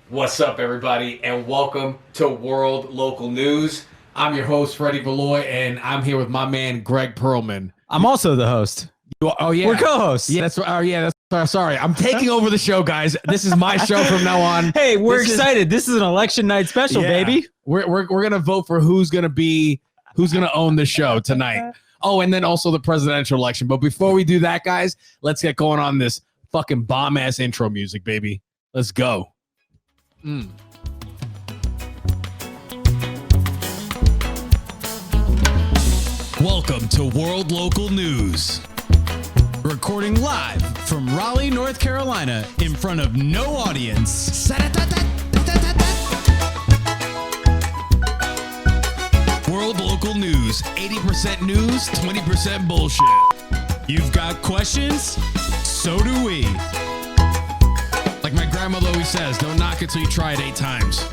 What's up, everybody, and welcome to World Local News. I'm your host, Freddy Valoy, and I'm here with my man, Greg Perlman. I'm also the host. Oh, yeah. We're co-hosts. Yeah, sorry. I'm taking over the show, guys. This is my show from now on. Hey, we're excited. This is an election night special, baby. We're gonna vote for who's gonna own the show tonight. Oh, and then also the presidential election. But before we do that, guys, let's get going on this fucking bomb-ass intro music, baby. Let's go. Welcome to World Local News. Recording live from Raleigh, North Carolina, in front of no audience. World Local News, 80% news, 20% bullshit. You've got questions? So do we. Like my grandmother always says, don't knock it till you try it 8 times.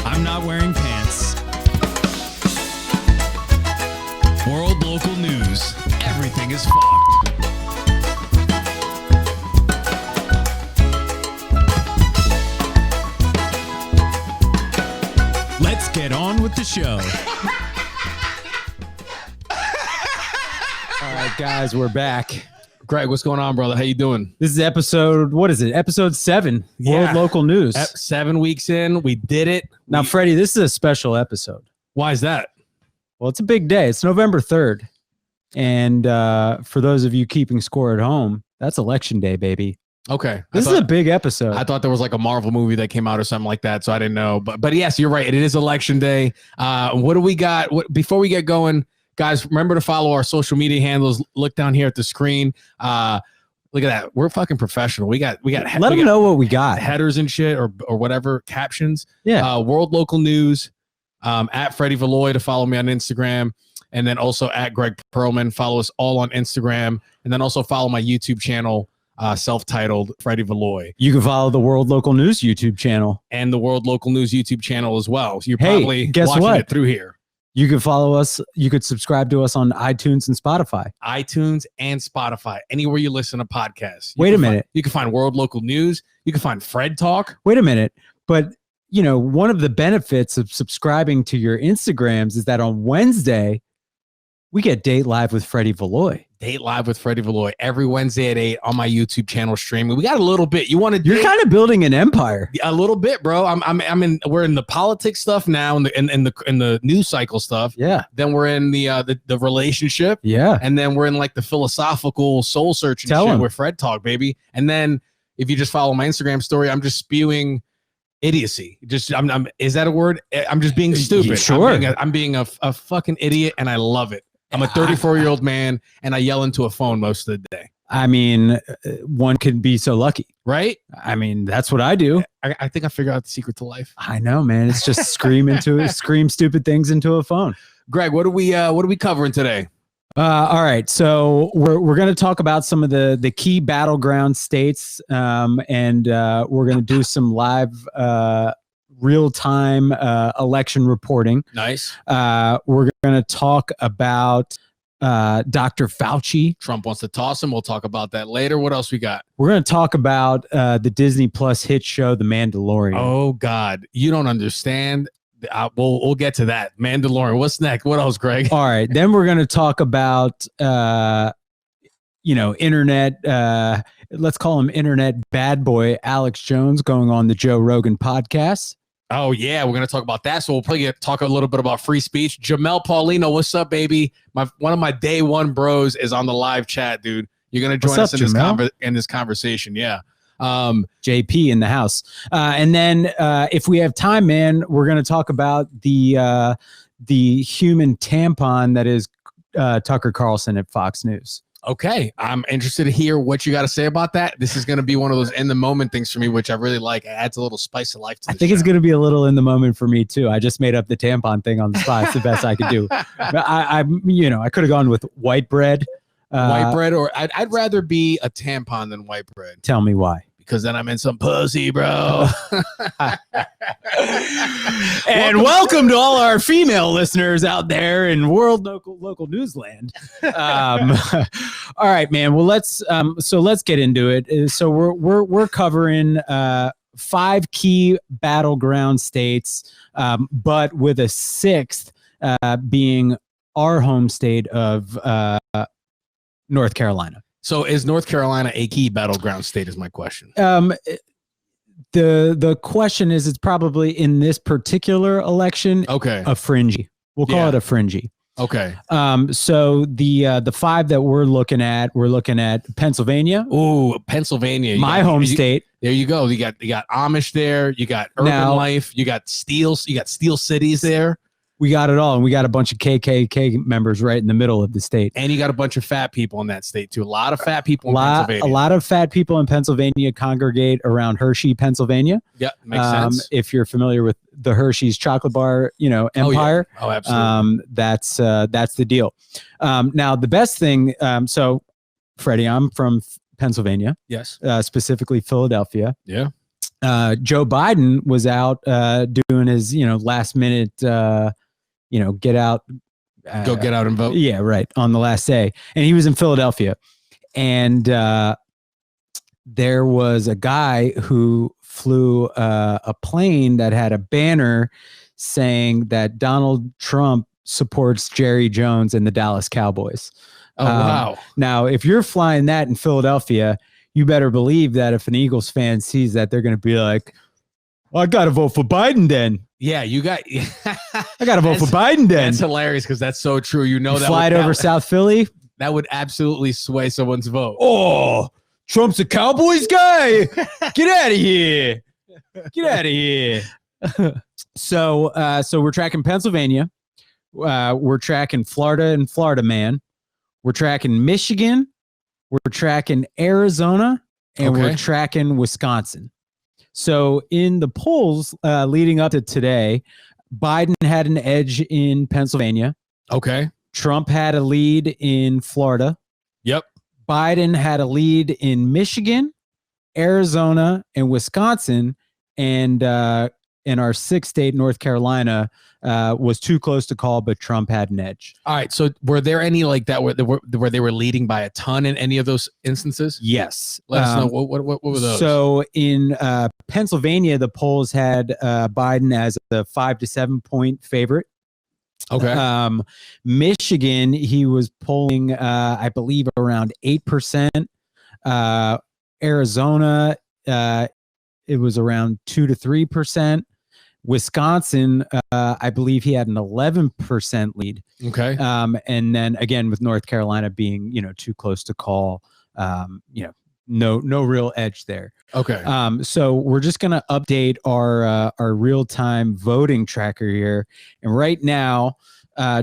I'm not wearing pants. World Local News. Everything is fucked. Let's get on with the show. All right, guys, we're back. Greg, what's going on, brother? How you doing? This is episode, what is it? Episode 7, World Local News. 7 weeks in, we did it. Now, Freddie, this is a special episode. Why is that? Well, it's a big day. It's November 3rd. And for those of you keeping score at home, that's election day, baby. Okay. This is a big episode. I thought there was like a Marvel movie that came out or something like that, so I didn't know. But yes, you're right. It is election day. What do we got? Before we get going, guys, remember to follow our social media handles. Look down here at the screen. Look at that. We're fucking professional. We got. Let them know what we got. Headers and shit or whatever captions. Yeah. World Local News. At Freddy Valoy to follow me on Instagram, and then also at Greg Perlman. Follow us all on Instagram, and then also follow my YouTube channel, self-titled Freddy Valoy. You can follow the World Local News YouTube channel And the World Local News YouTube channel as well. So you're probably watching it through here. You can follow us. You could subscribe to us on iTunes and Spotify. iTunes and Spotify, anywhere you listen to podcasts. Wait a minute. You can find World Local News. You can find Fred Talk. Wait a minute. But you know, one of the benefits of subscribing to your Instagrams is that on Wednesday, we get Date Live with Freddy Valoy. Date Live with Freddy Valoy every Wednesday at 8 on my YouTube channel streaming. We got a little bit. You're kind of building an empire. A little bit, bro. We're in the politics stuff now, and in the news cycle stuff. Yeah. Then we're in the relationship. Yeah. And then we're in like the philosophical soul searching shit with Fred Talk, baby. And then if you just follow my Instagram story, I'm just spewing idiocy. Is that a word? I'm just being stupid. Sure. I'm being a fucking idiot, and I love it. I'm a 34-year-old man, and I yell into a phone most of the day. I mean, one could be so lucky, right? I mean, that's what I do. I think I figured out the secret to life. I know, man. It's just scream stupid things into a phone. Greg, what are we covering today? All right, so we're going to talk about some of the key battleground states, and we're going to do some live real-time election reporting. Nice. We're going to talk about Dr. Fauci. Trump wants to toss him. We'll talk about that later. What else we got? We're going to talk about the Disney Plus hit show, The Mandalorian. Oh, God. You don't understand. We'll get to that. Mandalorian. What's next? What else, Greg? All right. Then we're going to talk about, internet, let's call him internet bad boy, Alex Jones, going on the Joe Rogan podcast. Oh, yeah. We're going to talk about that. So we'll probably talk a little bit about free speech. Jamel Paulino, what's up, baby? One of my day one bros is on the live chat, dude. You're going to join us in this conversation. Yeah. JP in the house. And then if we have time, man, we're going to talk about the human tampon that is Tucker Carlson at Fox News. Okay. I'm interested to hear what you got to say about that. This is going to be one of those in the moment things for me, which I really like. It adds a little spice of life to I think it's going to be a little in the moment for me too. I just made up the tampon thing on the spot. It's the best I could do. I could have gone with white bread. White bread, or I'd rather be a tampon than white bread. Tell me why. Because then I'm in some pussy, bro. And welcome to all our female listeners out there in world local newsland. All right, man. Well, let's get into it. So we're covering 5 key battleground states, but with a 6th being our home state of North Carolina. So is North Carolina a key battleground state is my question. The question is, it's probably in this particular election, Okay. a fringy. We'll call it a fringy. Okay. So the 5 that we're looking at Pennsylvania. Ooh, Pennsylvania. My home state. There you go. You got Amish there. You got urban life. You got steel cities there. We got it all, and we got a bunch of KKK members right in the middle of the state. And you got a bunch of fat people in that state too. A lot of fat people in Pennsylvania. A lot of fat people in Pennsylvania congregate around Hershey, Pennsylvania. Yeah, makes sense. If you're familiar with the Hershey's chocolate bar, empire. Oh, absolutely. That's the deal. Now the best thing. So, Freddie, I'm from Pennsylvania. Yes. Specifically Philadelphia. Yeah. Joe Biden was out doing his last minute get out. Go get out and vote. Yeah, right. On the last day. And he was in Philadelphia. And there was a guy who flew a plane that had a banner saying that Donald Trump supports Jerry Jones and the Dallas Cowboys. Oh, wow. Now, if you're flying that in Philadelphia, you better believe that if an Eagles fan sees that, they're going to be like, well, I got to vote for Biden then. Yeah, you got. I got to vote for Biden then. That's hilarious because that's so true. That fly over South Philly. That would absolutely sway someone's vote. Oh, Trump's a Cowboys guy. Get out of here. Get out of here. So we're tracking Pennsylvania. We're tracking Florida and Florida man. We're tracking Michigan. We're tracking Arizona, and we're tracking Wisconsin. So in the polls leading up to today, Biden had an edge in Pennsylvania. Okay. Trump had a lead in Florida. Yep. Biden had a lead in Michigan, Arizona, and Wisconsin. And in our 6th state, North Carolina, was too close to call, but Trump had an edge. All right. So were there any like that where they were leading by a ton in any of those instances? Yes. Let us know. What were those? So in Pennsylvania, the polls had Biden as a 5 to 7 point favorite. Okay. Michigan, he was polling, I believe, around 8%. Arizona, it was around 2 to 3%. Wisconsin, I believe he had an 11% lead. Okay. And then again, with North Carolina being, too close to call, no real edge there. Okay. So we're just going to update our real-time voting tracker here. And right now,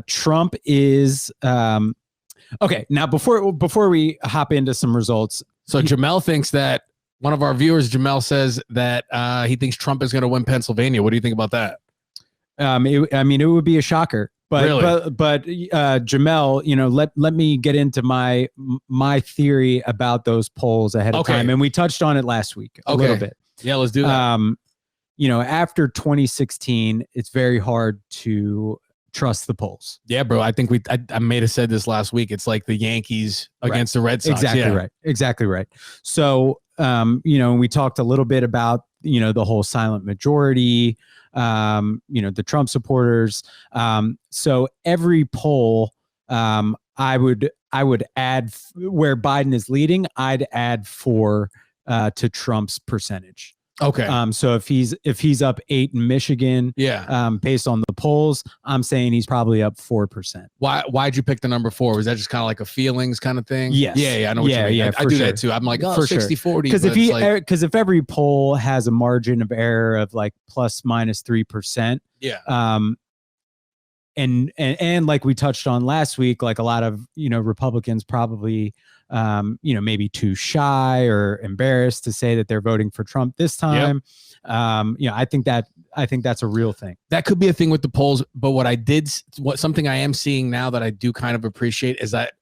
Trump is, okay. Now before we hop into some results. So Jamel thinks that one of our viewers, Jamel, says that he thinks Trump is going to win Pennsylvania. What do you think about that? It would be a shocker. But really? but Jamel, let me get into my theory about those polls ahead of time, and we touched on it last week a little bit. Yeah, let's do that. After 2016, it's very hard to trust the polls. Yeah, bro. I think I may have said this last week. It's like the Yankees against the Red Sox. Exactly right. So we talked a little bit about the whole silent majority. The Trump supporters. So every poll, I would add where Biden is leading, I'd add 4 to Trump's percentage. Okay. So if he's up 8 in Michigan, based on the polls, I'm saying he's probably up 4%. Why'd you pick the number 4? Was that just kind of like a feelings kind of thing? Yes. Yeah. I know what you mean. I do that too. I'm like, 60-40. Because if every poll has a margin of error of like plus minus 3%. Yeah. And like we touched on last week, like a lot of, Republicans probably, maybe too shy or embarrassed to say that they're voting for Trump this time. Yep. I think that's a real thing. That could be a thing with the polls. But something I am seeing now that I do kind of appreciate is that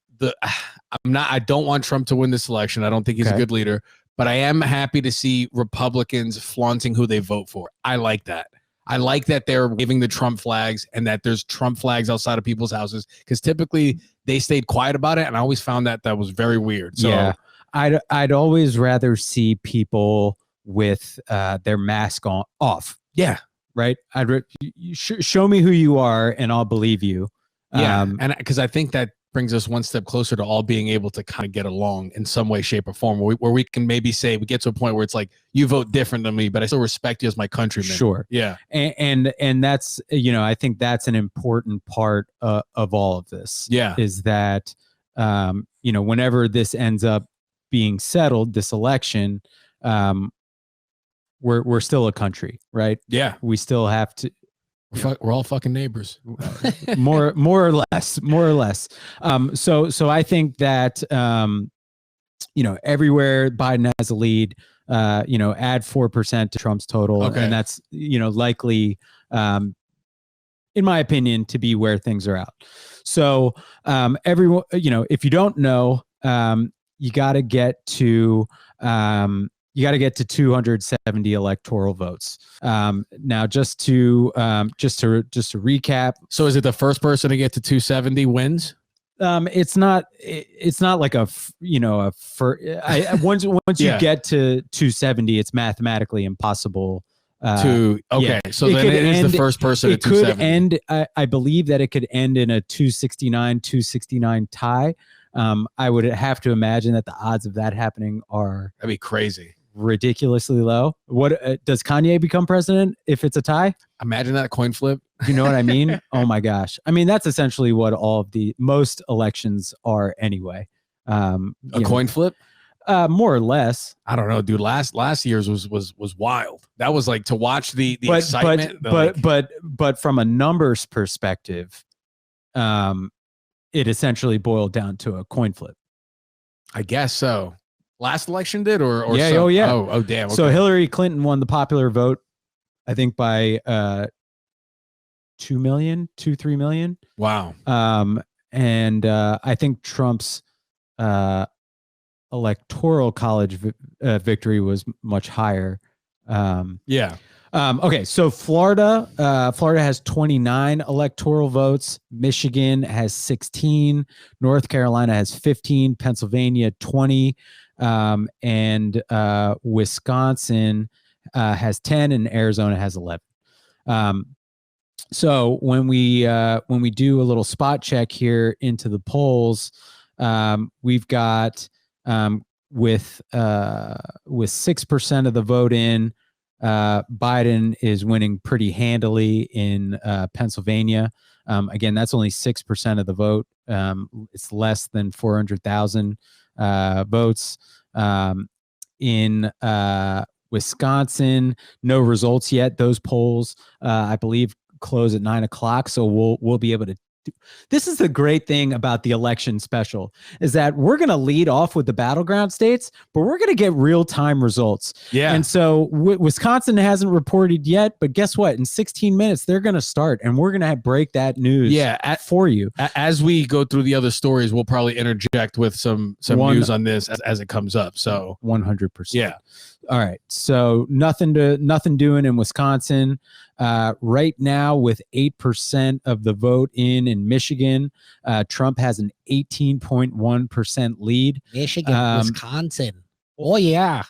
I don't want Trump to win this election. I don't think he's a good leader, but I am happy to see Republicans flaunting who they vote for. I like that. I like that they're waving the Trump flags and that there's Trump flags outside of people's houses, because typically they stayed quiet about it. And I always found that was very weird. So yeah, I'd always rather see people with their mask off. Yeah. Right. Show me who you are and I'll believe you. Yeah. And because I think that brings us one step closer to all being able to kind of get along in some way, shape, or form, where we can maybe say we get to a point where it's like, you vote different than me, but I still respect you as my countryman. Sure. Yeah. And that's, I think that's an important part of all of this. Yeah. Is that, whenever this ends up being settled, this election, we're still a country, right? Yeah. We still have to. We're all fucking neighbors. more or less. So I think that everywhere Biden has a lead, add 4% to Trump's total, Okay. and that's likely, in my opinion, to be where things are at. So everyone, if you don't know, you got to get to 270 electoral votes. Now, just to recap. So is it the first person to get to 270 wins? It's not like once you get to 270, it's mathematically impossible. So then it is the first person at 270. It could end, I believe that it could end in a 269 tie. I would have to imagine that the odds of that happening are That'd be crazy. Ridiculously low. What does Kanye become president if it's a tie? Imagine that coin flip. You know what I mean? Oh my gosh. I mean, that's essentially what most elections are anyway. Coin flip? More or less. I don't know, dude. Last year's was wild. That was like to watch the excitement. But from a numbers perspective, it essentially boiled down to a coin flip. I guess so. Last election did or yeah. so? Oh yeah. Oh damn. Okay. So Hillary Clinton won the popular vote, I think by 3 million. Wow. And I think Trump's electoral college victory was much higher. Yeah. Okay, so Florida has 29 electoral votes. Michigan has 16. North Carolina has 15. Pennsylvania 20. And Wisconsin has 10, and Arizona has 11. So when we do a little spot check here into the polls, we've got with 6% of the vote in, Biden is winning pretty handily in Pennsylvania. Again, that's only 6% of the vote. It's less than 400,000 votes. In Wisconsin, no results yet. Those polls, I believe, close at 9:00. So we'll be able to. This is the great thing about the election special, is that we're going to lead off with the battleground states, but we're going to get real-time results. Yeah. And so Wisconsin hasn't reported yet, but guess what? In 16 minutes, they're going to start, and we're going to break that news for you. As we go through the other stories, we'll probably interject with some news on this as it comes up. So 100%. Yeah. All right. So nothing doing in Wisconsin. Right now, with 8% of the vote in Michigan, Trump has an 18.1% lead. Michigan, Wisconsin. Oh yeah.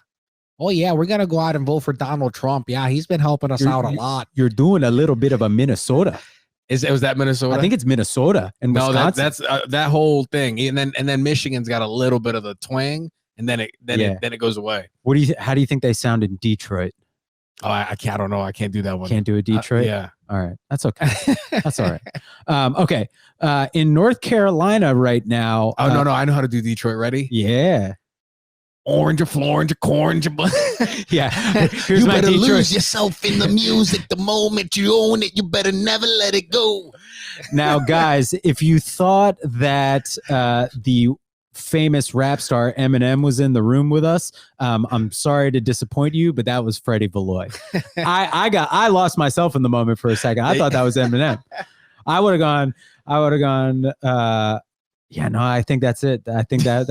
We're gonna go out and vote for Donald Trump. Yeah, he's been helping us out a lot. You're doing a little bit of a Minnesota. Was that Minnesota? I think it's Minnesota and Wisconsin. No, that's that whole thing. And then Michigan's got a little bit of the twang, and then it goes away. How do you think they sound in Detroit? Oh, I don't know. I can't do that one. Can't do a Detroit? Yeah. All right. That's okay. That's all right. Okay. In North Carolina right now. Oh, no. I know how to do Detroit. Ready? Yeah. Orange, Florange, Corange. Yeah. Here's You my better Detroit. lose yourself in the music. The moment you own it, you better never let it go. Now, guys, if you thought that the famous rap star Eminem was in the room with us, I'm sorry to disappoint you, but that was Freddy Valois. I lost myself in the moment for a second. I thought that was Eminem. I would have gone. Yeah, no, I think that's it. I think that's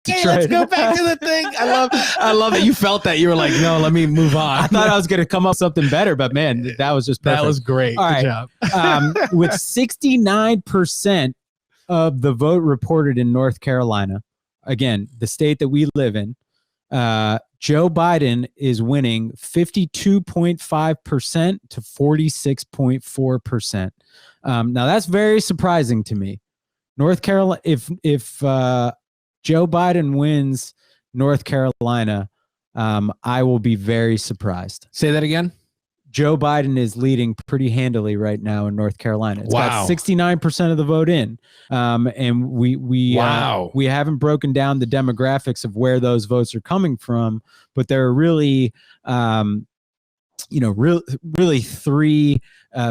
Detroit. Let's go back to the thing. I love that you felt that. You were like, no, let me move on. I thought I was gonna come up with something better, but man, that was just perfect. That was great. All Good right. job. With 69% of the vote reported in North Carolina, again, the state that we live in, Joe Biden is winning 52.5% to 46.4%. Now that's very surprising to me. North Carolina, if Joe Biden wins North Carolina, I will be very surprised. Say that again. Joe Biden is leading pretty handily right now in North Carolina. It's Wow. got 69% of the vote in. And we haven't broken down the demographics of where those votes are coming from, but there are really, really three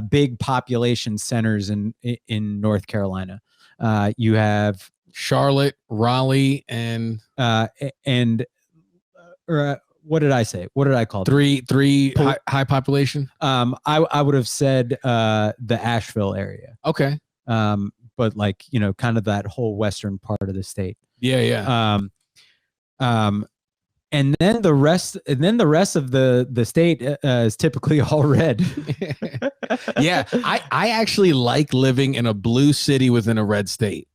big population centers in North Carolina. You have Charlotte, Raleigh, and what did I say? What did I call them? three high population. I would have said the Asheville area. Okay. But like, kind of that whole western part of the state. Yeah. And then the rest of the state is typically all red. Yeah. I actually like living in a blue city within a red state.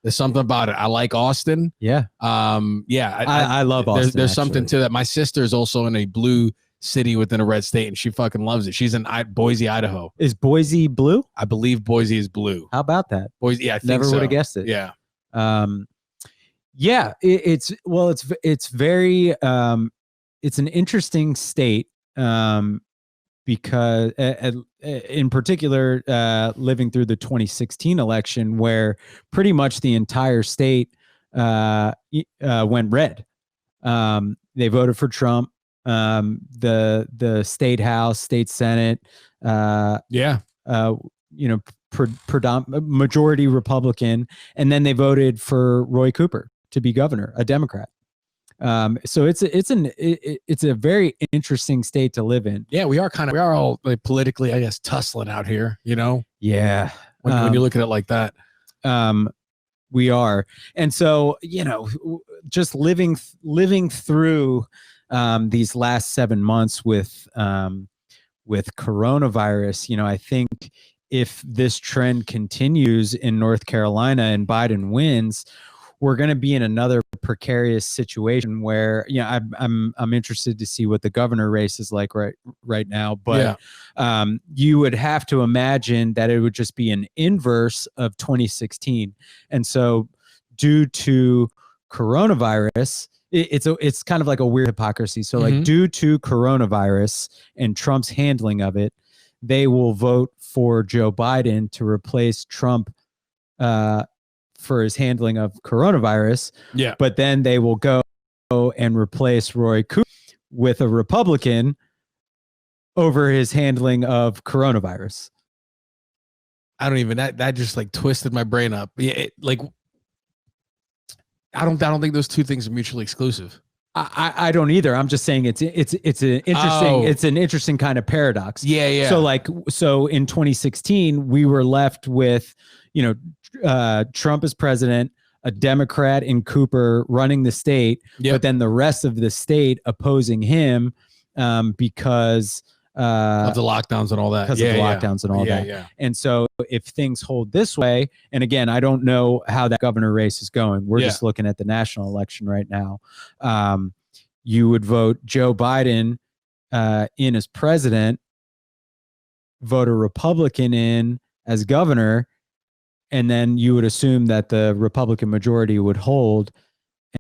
There's something about it. I like Austin. Yeah. I love Austin. There's something to that. My sister is also in a blue city within a red state, and she fucking loves it. She's in Boise, Idaho. Is Boise blue? I believe Boise is blue. How about that? Boise, yeah, I think Never so. would have guessed it. Yeah. It's very it's an interesting state because in particular living through the 2016 election where pretty much the entire state went red. They voted for Trump. The state house, state senate, majority Republican, and then they voted for Roy Cooper to be governor, a Democrat. So it's a very interesting state to live in. Yeah, we are all like politically, I guess, tussling out here, Yeah. When you look at it like that. We are. And so, just living through these last 7 months with coronavirus, I think if this trend continues in North Carolina and Biden wins, we're going to be in another precarious situation where, I'm interested to see what the governor race is like right now. But you would have to imagine that it would just be an inverse of 2016. And so due to coronavirus, it's kind of like a weird hypocrisy. So like due to coronavirus and Trump's handling of it, they will vote for Joe Biden to replace Trump for his handling of coronavirus. Yeah. But then they will go and replace Roy Cooper with a Republican over his handling of coronavirus. I don't even that just like twisted my brain up. Yeah, I don't think those two things are mutually exclusive. I don't either. I'm just saying it's an interesting kind of paradox. Yeah. So in 2016 we were left with Trump as president, a Democrat in Cooper running the state, but then the rest of the state opposing him because of the lockdowns and all that. Yeah. And so if things hold this way, and again, I don't know how that governor race is going. We're just looking at the national election right now. You would vote Joe Biden in as president, vote a Republican in as governor, and then you would assume that the Republican majority would hold.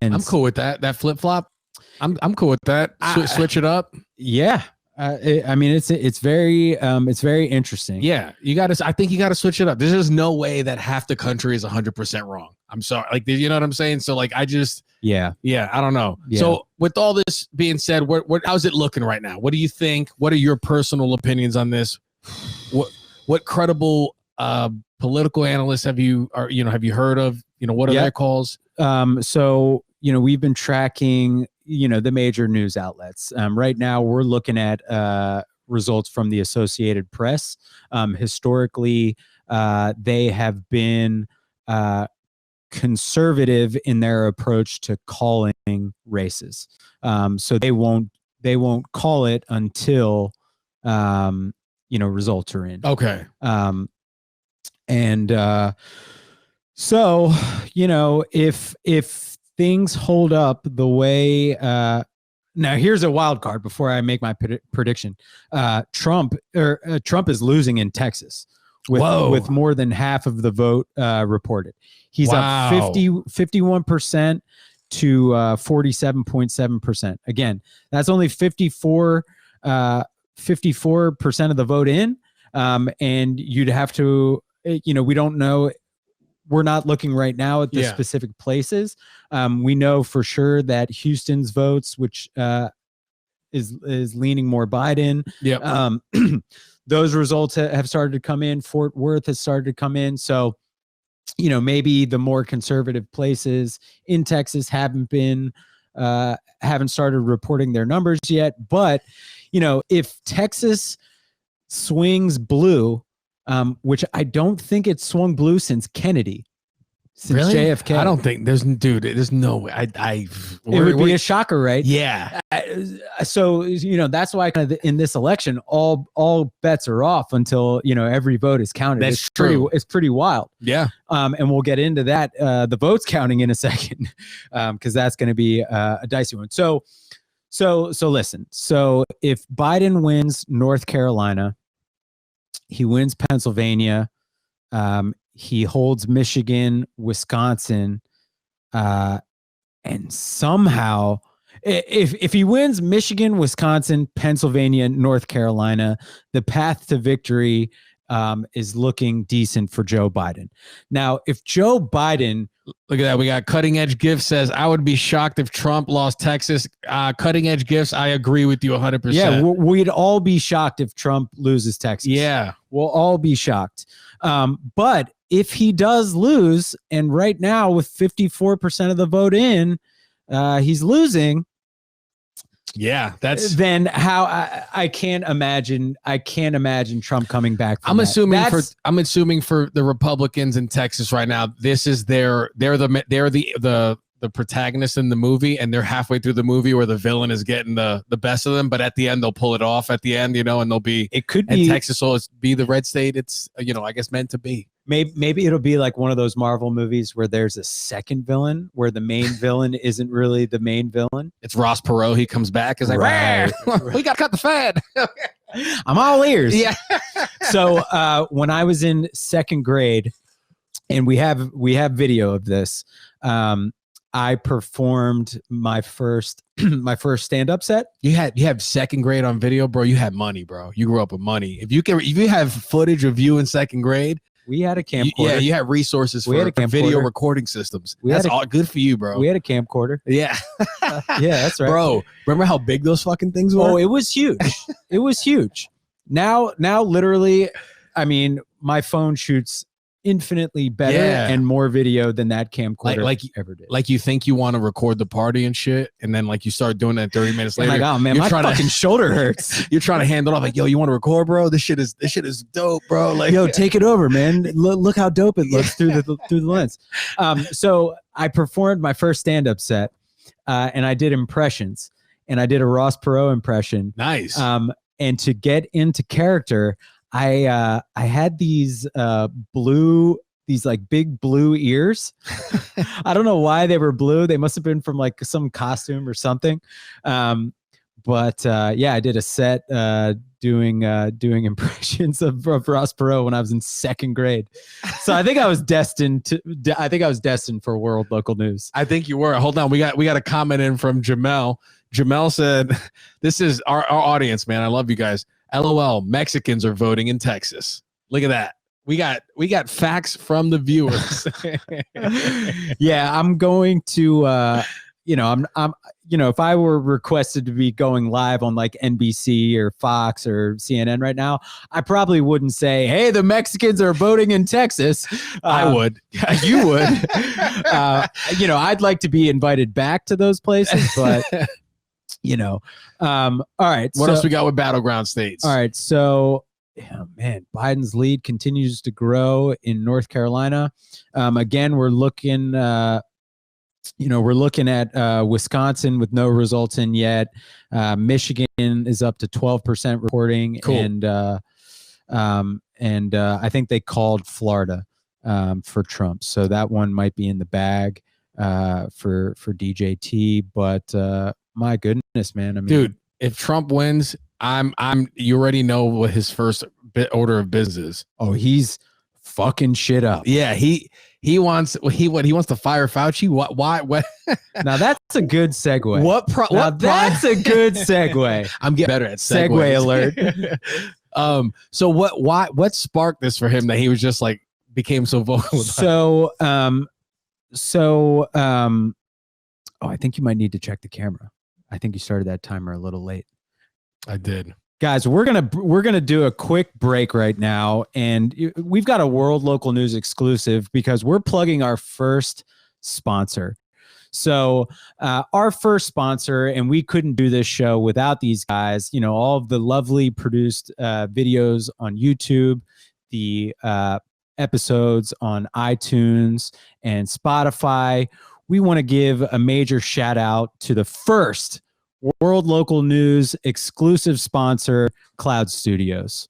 And I'm cool with that. That flip flop. I'm cool with that. Switch it up. Yeah. It's very interesting. Yeah. I think you got to switch it up. There's just no way that half the country is 100% wrong. I'm sorry. Like, you know what I'm saying? So like, I don't know. Yeah. So with all this being said, how's it looking right now? What do you think? What are your personal opinions on this? What credible, political analysts have you heard of? What are their calls? So we've been tracking the major news outlets. Right now we're looking at results from the Associated Press. Historically, they have been conservative in their approach to calling races. So they won't call it until results are in. Okay. So, if things hold up the way now here's a wild card before I make my prediction. Trump is losing in Texas with more than half of the vote reported. He's up 51% to 47.7%. Again, that's only 54% of the vote in. And you'd have to, we don't know. We're not looking right now at the specific places. We know for sure that Houston's votes, which is leaning more Biden. Those results have started to come in. Fort Worth has started to come in. So, maybe the more conservative places in Texas haven't started reporting their numbers yet. But, if Texas swings blue, which I don't think it's swung blue since Kennedy, since JFK. I don't think there's no way. It would be a shocker, right? Yeah. So that's why kind of in this election, all bets are off until every vote is counted. That's true. It's pretty wild. Yeah. And we'll get into that the votes counting in a second, because that's going to be a dicey one. So listen. So if Biden wins North Carolina, he wins Pennsylvania. He holds Michigan, Wisconsin, and somehow, if he wins Michigan, Wisconsin, Pennsylvania, North Carolina, the path to victory is looking decent for Joe Biden. Now, if Joe Biden, look at that, we got Cutting Edge Gifts says, I would be shocked if Trump lost Texas. Cutting Edge Gifts, I agree with you 100%. Yeah, we'd all be shocked if Trump loses Texas. Yeah, we'll all be shocked. But if he does lose, and right now with 54% of the vote in, he's losing. Yeah, that's then how I can't imagine Trump coming back. I'm assuming for the Republicans in Texas right now, this is they're the protagonist in the movie, and they're halfway through the movie where the villain is getting the best of them, but at the end they'll pull it off at the end, and they'll be, it could be, and Texas will be the red state it's I guess meant to be. Maybe it'll be like one of those Marvel movies where there's a second villain, where the main villain isn't really the main villain. It's Ross Perot. He comes back, is like, right. We got to cut the Fed. I'm all ears. Yeah. So when I was in second grade, and we have video of this, I performed my first stand-up set. You had second grade on video, bro. You had money, bro. You grew up with money. If you have footage of you in second grade, we had a camcorder. You had resources for video recording systems. That's all good for you, bro. We had a camcorder. Yeah. Yeah, that's right. Bro, remember how big those fucking things were? Oh, it was huge. It was huge. Now literally, I mean, my phone shoots infinitely better and more video than that camcorder ever did. Like you think you want to record the party and shit, and then like you start doing that 30 minutes later. Like, oh man, my fucking shoulder hurts. You're trying to handle it off like, yo, you want to record, bro? This shit is dope, bro. Like, yo, take it over, man. Look how dope it looks through the lens. So I performed my first stand-up set, and I did impressions, and I did a Ross Perot impression. Nice. And to get into character, I had these big blue ears. I don't know why they were blue. They must have been from like some costume or something. But I did a set doing impressions of Ross Perot when I was in second grade. So I think I was destined for world local news. I think you were. Hold on, we got a comment in from Jamel. Jamel said, "This is our audience, man. I love you guys. LOL, Mexicans are voting in Texas. Look at that. We got facts from the viewers." Yeah, I'm going to I'm if I were requested to be going live on like NBC or Fox or CNN right now, I probably wouldn't say, "Hey, the Mexicans are voting in Texas." I would. You would. I'd like to be invited back to those places, but all right. What else we got with battleground states? All right. So, Biden's lead continues to grow in North Carolina. Again, we're looking at Wisconsin with no results in yet. Michigan is up to 12% reporting. Cool. And I think they called Florida for Trump. So that one might be in the bag. for DJT. But my goodness, man. I mean, Dude, if Trump wins, you already know what his first order of business is. oh, he's fucking shit up. Yeah, he wants he wants to fire Fauci. What? Now that's a good segue. What That's a good segue. I'm getting better at Segue segues. alert. So what sparked this for him that he was just like became so vocal about? I think you might need to check the camera. I think you started that timer a little late. I did. Guys, we're gonna do a quick break right now, and we've got a World Local News exclusive because we're plugging our first sponsor. So our first sponsor, and we couldn't do this show without these guys. You know, all of the lovely produced videos on YouTube, the episodes on iTunes and Spotify. We want to give a major shout out to the first World Local News exclusive sponsor, Cloud Studios.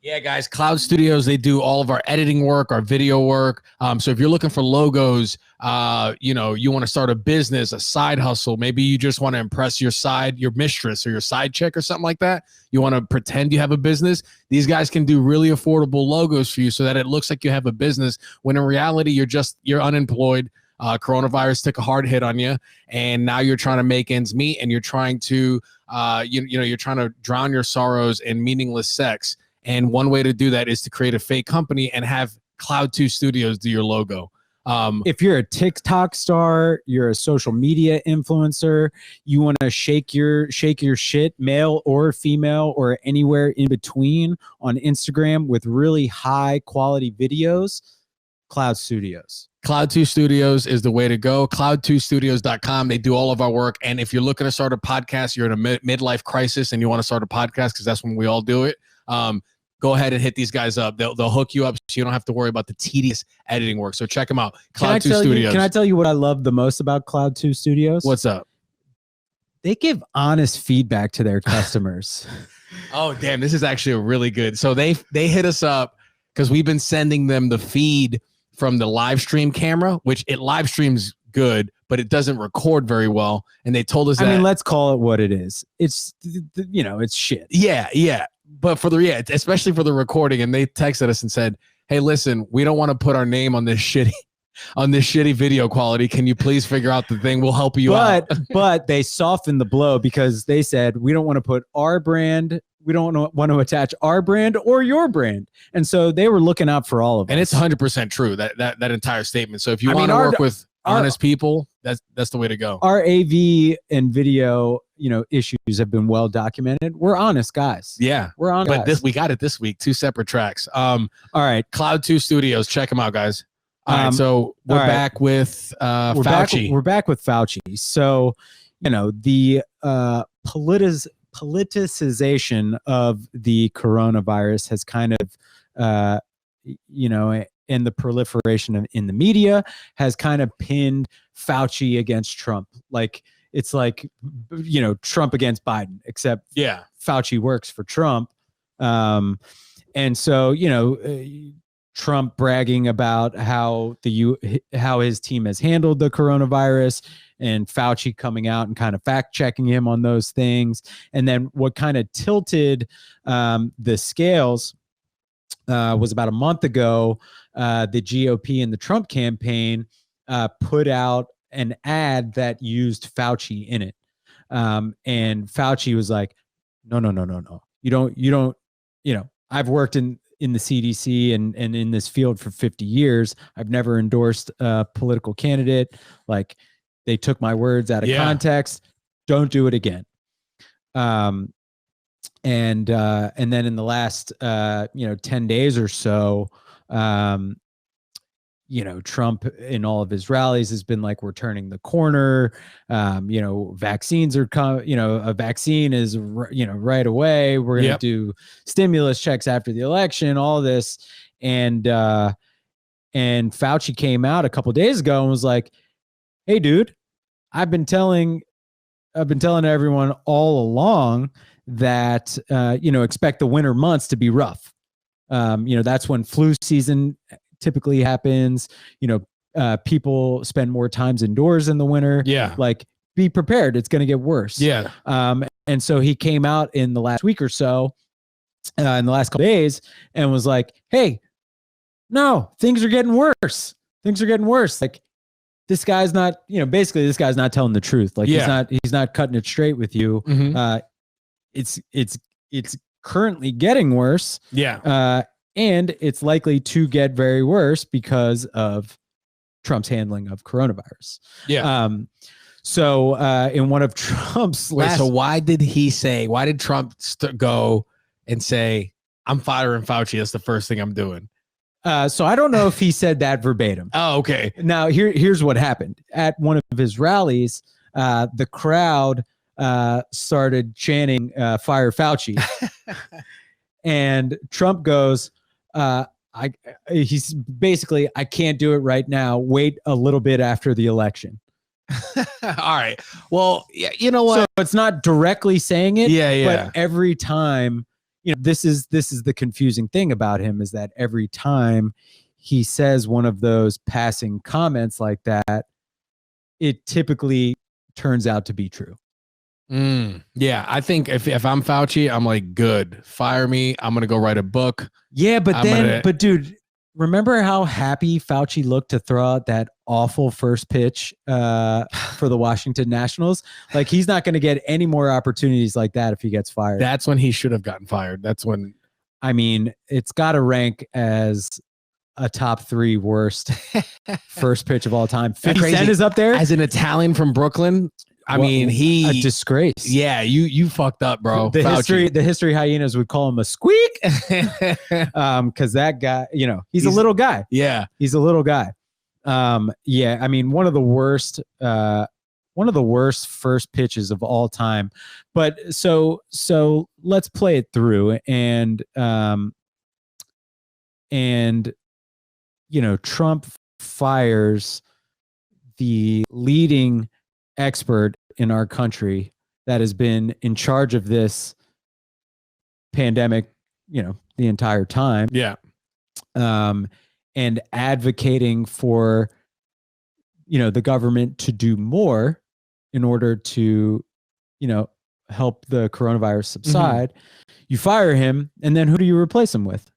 Yeah, guys, Cloud Studios, they do all of our editing work, our video work. So if you're looking for logos, you want to start a business, a side hustle, maybe you just want to impress your mistress or your side chick or something like that. You want to pretend you have a business. These guys can do really affordable logos for you so that it looks like you have a business when in reality, you're unemployed. Coronavirus took a hard hit on you, and now you're trying to make ends meet, and you're trying to, you're trying to drown your sorrows in meaningless sex. And one way to do that is to create a fake company and have Cloud 2 Studios do your logo. If you're a TikTok star, you're a social media influencer, you want to shake your shit, male or female or anywhere in between on Instagram with really high quality videos, Cloud Studios. Cloud 2 Studios is the way to go. Cloud2studios.com. They do all of our work. And if you're looking to start a podcast, you're in a midlife crisis and you want to start a podcast because that's when we all do it. Go ahead and hit these guys up. They'll hook you up so you don't have to worry about the tedious editing work. So check them out. Cloud 2 Studios. Can I tell you what I love the most about Cloud 2 Studios? What's up? They give honest feedback to their customers. Oh, damn. This is actually a really good. So they hit us up because we've been sending them the feed from the live stream camera, which it live streams good, but it doesn't record very well. And they told us that. I mean, let's call it what it is. It's, it's shit. Yeah. But especially for the recording. And they texted us and said, hey, listen, we don't want to put our name on this shitty video quality. Can you please figure out the thing? We'll help you out. But they softened the blow because they said, we don't want to put our brand. We don't want to attach our brand or your brand. And so they were looking out for all of us. And it's 100% true, that entire statement. So if you want to work with honest people, that's the way to go. Our AV and video, issues have been well documented. We're honest guys. Yeah. We're honest. But we got it this week, 2 separate tracks. All right. Cloud 2 Studios, check them out, guys. All right, so we're back with Fauci. We're back with Fauci. So, the politicization of the coronavirus has kind of, and the proliferation in the media has kind of pinned Fauci against Trump. Like, it's like, Trump against Biden, except Fauci works for Trump. And so, Trump bragging about how his team has handled the coronavirus, and Fauci coming out and kind of fact checking him on those things. And then what kind of tilted the scales was about a month ago, the GOP and the Trump campaign put out an ad that used Fauci in it. And Fauci was like, no. You don't, I've worked in the CDC and in this field for 50 years. I've never endorsed a political candidate. Like, they took my words out of context. Don't do it again. And then in the last 10 days or so, Trump in all of his rallies has been like, we're turning the corner. Vaccines are coming, a vaccine is, right away. We're going to do stimulus checks after the election, all this. And Fauci came out a couple of days ago and was like, hey, dude, I've been telling everyone all along that, expect the winter months to be rough. That's when flu season typically happens. people spend more times indoors in the winter. Yeah. Like, be prepared. It's going to get worse. Yeah. And so he came out in the last week or so, in the last couple days, and was like, hey, no, things are getting worse. Things are getting worse. Like, this guy's not, basically this guy's not telling the truth. Like, he's not cutting it straight with you. Mhm. It's currently getting worse. Yeah. And it's likely to get very worse because of Trump's handling of coronavirus. Yeah. So in one of Trump's last, so why did Trump go and say, I'm firing Fauci? That's the first thing I'm doing. so I don't know if he said that verbatim. Oh, okay. Now here's what happened at one of his rallies. The crowd started chanting "Fire Fauci," and Trump goes, he's basically, I can't do it right now. Wait a little bit after the election. All right. Well, yeah, you know what? So it's not directly saying it. Yeah. But every time, this is the confusing thing about him, is that every time he says one of those passing comments like that, it typically turns out to be true. Yeah, I think if I'm Fauci, I'm like, good, fire me. I'm gonna go write a book. Yeah, but dude, remember how happy Fauci looked to throw out that awful first pitch for the Washington Nationals? Like, he's not going to get any more opportunities like that if he gets fired. That's when he should have gotten fired. That's when. I mean, it's got to rank as a top 3 worst first pitch of all time. 50 Cent is up there as an Italian from Brooklyn. I mean, a disgrace. Yeah, you fucked up, bro. The history hyenas would call him a squeak. Because that guy, he's a little guy. Yeah, he's a little guy. Yeah, I mean, one of the worst first pitches of all time. But so let's play it through, and Trump fires the leading expert in our country that has been in charge of this pandemic, the entire time. Yeah. And advocating for, the government to do more in order to, help the coronavirus subside. You fire him, and then who do you replace him with?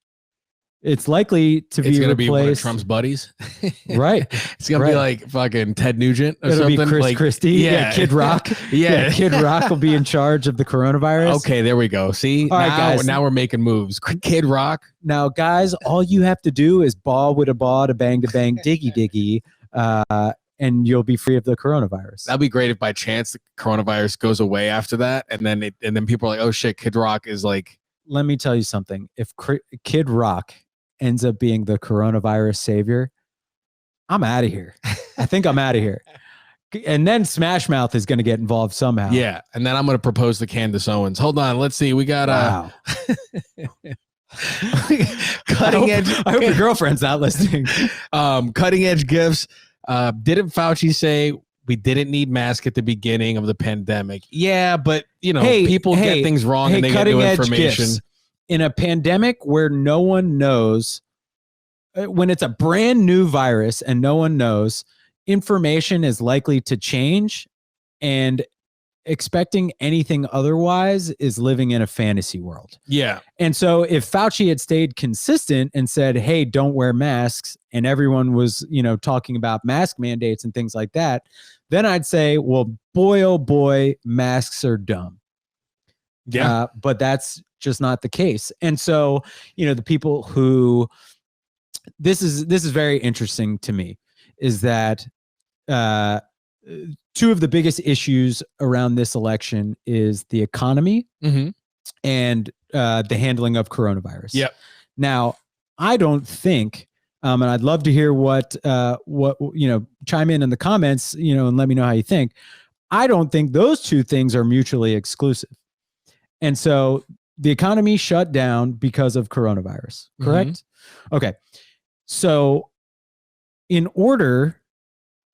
It's likely to be gonna replaced. Be one of Trump's buddies, right? It's gonna be like fucking Ted Nugent or It'll something. Be Chris like, Christie, yeah, Kid Rock, yeah, Kid Rock will be in charge of the coronavirus. Okay, there we go. See, all right, guys. Now we're making moves. Kid Rock. Now, guys, all you have to do is ball with a ball to bang, diggy, and you'll be free of the coronavirus. That'd be great if by chance the coronavirus goes away after that, and then people are like, oh shit, Kid Rock is like. Let me tell you something. If Kid Rock ends up being the coronavirus savior, I'm out of here. I think I'm out of here. And then Smash Mouth is going to get involved somehow. Yeah, and then I'm going to propose to Candace Owens. Hold on, let's see. We got wow. Cutting edge. I hope your girlfriend's not listening. Cutting edge gifts. Didn't Fauci say we didn't need masks at the beginning of the pandemic? Yeah, but people get things wrong and they get new information. Gifts. In a pandemic where no one knows, when it's a brand new virus and no one knows, information is likely to change, and expecting anything otherwise is living in a fantasy world. Yeah. And so if Fauci had stayed consistent and said, hey, don't wear masks, and everyone was, talking about mask mandates and things like that, then I'd say, well, boy, oh boy, masks are dumb. Yeah. But that's just not the case. And so, the people who, this is very interesting to me, is that two of the biggest issues around this election is the economy and the handling of coronavirus. Yep. Now, I don't think, and I'd love to hear what chime in the comments, and let me know how you think. I don't think those two things are mutually exclusive. And so the economy shut down because of coronavirus, correct? Okay. So in order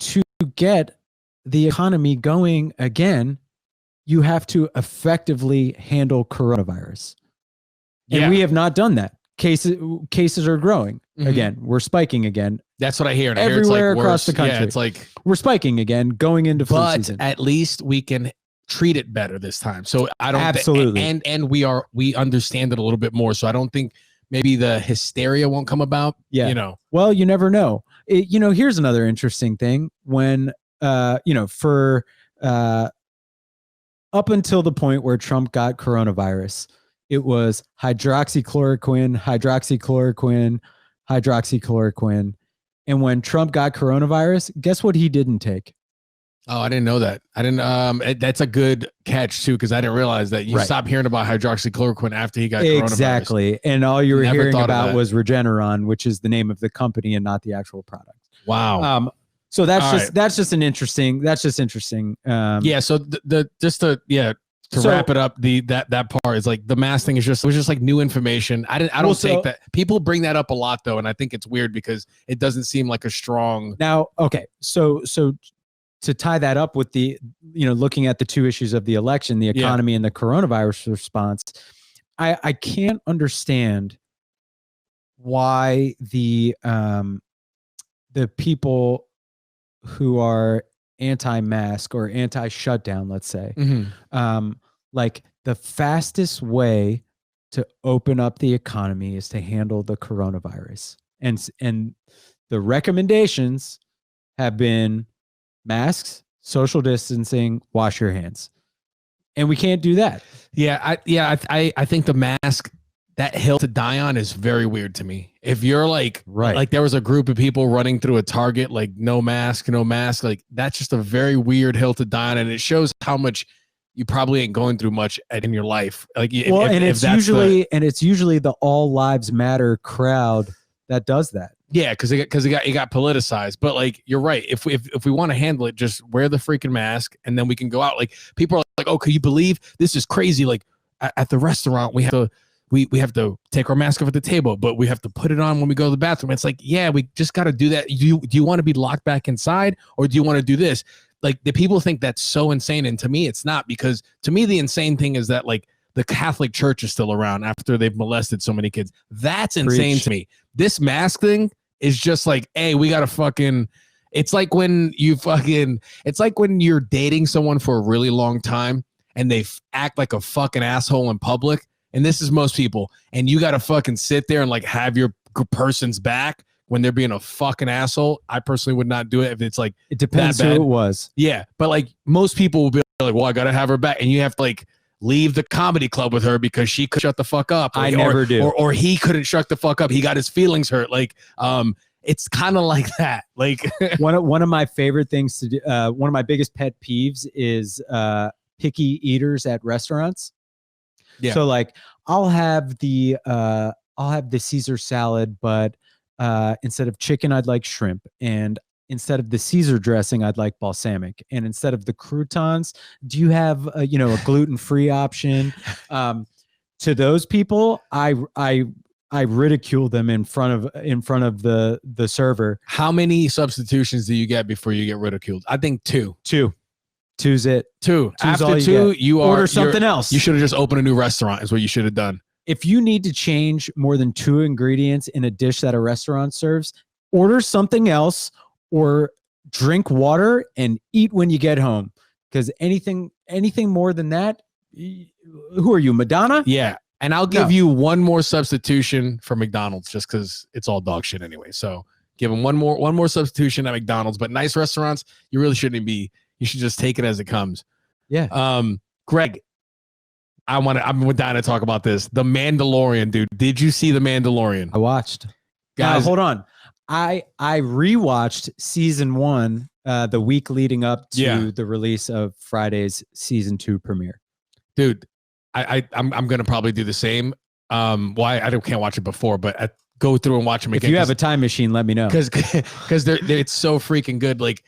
to get the economy going again, you have to effectively handle coronavirus. And we have not done that. cases are growing again. We're spiking again. That's what I hear. And I hear Everywhere it's like across the worse. country. Yeah, it's like We're spiking again, going into flu but season. at least we can treat it better this time. So I don't Absolutely. and we understand it a little bit more. So I don't think maybe the hysteria won't come about. Yeah. You know. Well, you never know. Here's another interesting thing. When for up until the point where Trump got coronavirus, it was hydroxychloroquine, and when Trump got coronavirus, guess what he didn't take? Oh, I didn't know that. I didn't. That's a good catch too, because I didn't realize that you stopped hearing about hydroxychloroquine after he got coronavirus. Exactly, and all you were Never hearing thought of about that. was Regeneron, which is the name of the company and not the actual product. Wow. So that's All just interesting. Interesting. Yeah. So to wrap it up, that part is like the mask thing was just like new information. I don't take that. People bring that up a lot though, and I think it's weird because it doesn't seem like a strong. Now, okay, so to tie that up with the looking at the two issues of the election, the economy and the coronavirus response, I can't understand why the people who are anti-mask or anti-shutdown, let's say, like the fastest way to open up the economy is to handle the coronavirus, and the recommendations have been masks, social distancing, wash your hands, and we can't do that. I think the mask, that hill to die on, is very weird to me. If you're like there was a group of people running through a Target, like no mask, like that's just a very weird hill to die on, and it shows how much you probably ain't going through much in your life. Like, it's usually the All Lives Matter crowd that does that. Yeah, because it got politicized. But like, you're right. If we want to handle it, just wear the freaking mask, and then we can go out. Like, people are like, "Oh, can you believe this is crazy?" Like at the restaurant, we have to take our mask off at the table, but we have to put it on when we go to the bathroom. It's like, yeah, we just got to do that. Do you want to be locked back inside, or do you want to do this? Like, the people think that's so insane, and to me, it's not, because to me, the insane thing is that like the Catholic Church is still around after they've molested so many kids. That's insane to me. This mask thing is just like, hey, we got to fucking. It's like when it's like when you're dating someone for a really long time and they act like a fucking asshole in public. And this is most people. And you got to fucking sit there and like have your person's back when they're being a fucking asshole. I personally would not do it if it's like, it depends who it was. Yeah. But like most people will be like, well, I got to have her back. And you have to like leave the comedy club with her because she could shut the fuck up. I never do. Or he couldn't shut the fuck up. He got his feelings hurt. Like, it's kind of like that. Like one of my favorite things to do, one of my biggest pet peeves is picky eaters at restaurants. Yeah. So like I'll have the Caesar salad, but instead of chicken, I'd like shrimp, and instead of the Caesar dressing, I'd like balsamic, and instead of the croutons, do you have a gluten-free option? To those people, I ridicule them in front of the server. How many substitutions do you get before you get ridiculed? I think two. Two's it. Two. Two's After two, you order something else. You should have just opened a new restaurant, is what you should have done. If you need to change more than 2 ingredients in a dish that a restaurant serves, order something else or drink water and eat when you get home. Because anything more than that, who are you, Madonna? Yeah. And I'll give you one more substitution for McDonald's, just because it's all dog shit anyway. So give them one more substitution at McDonald's. But nice restaurants, you really shouldn't be. You should just take it as it comes. Yeah. Greg, I'm down to talk about this. The Mandalorian, dude. Did you see The Mandalorian? I watched. Guys, hold on. I rewatched season 1 the week leading up to the release of Friday's season 2 premiere. Dude, I'm gonna probably do the same. I can't watch it before, but I go through and watch them again. If you have a time machine, let me know. Because it's so freaking good. Like,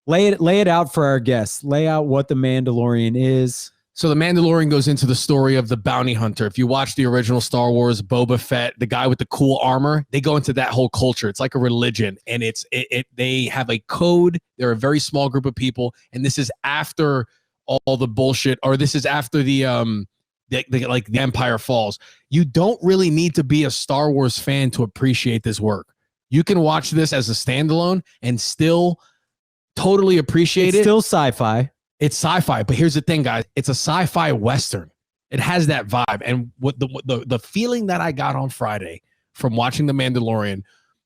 lay it out for our guests. Lay out what the Mandalorian is. So the Mandalorian goes into the story of the bounty hunter. If you watch the original Star Wars, Boba Fett, the guy with the cool armor, they go into that whole culture. It's like a religion, and they have a code. They're a very small group of people, and this is after all the bullshit, or this is after the like the Empire Falls. You don't really need to be a Star Wars fan to appreciate this work. You can watch this as a standalone and still totally appreciate it. Still sci-fi. It's sci-fi, but here's the thing, guys. It's a sci-fi Western. It has that vibe. And what the feeling that I got on Friday from watching The Mandalorian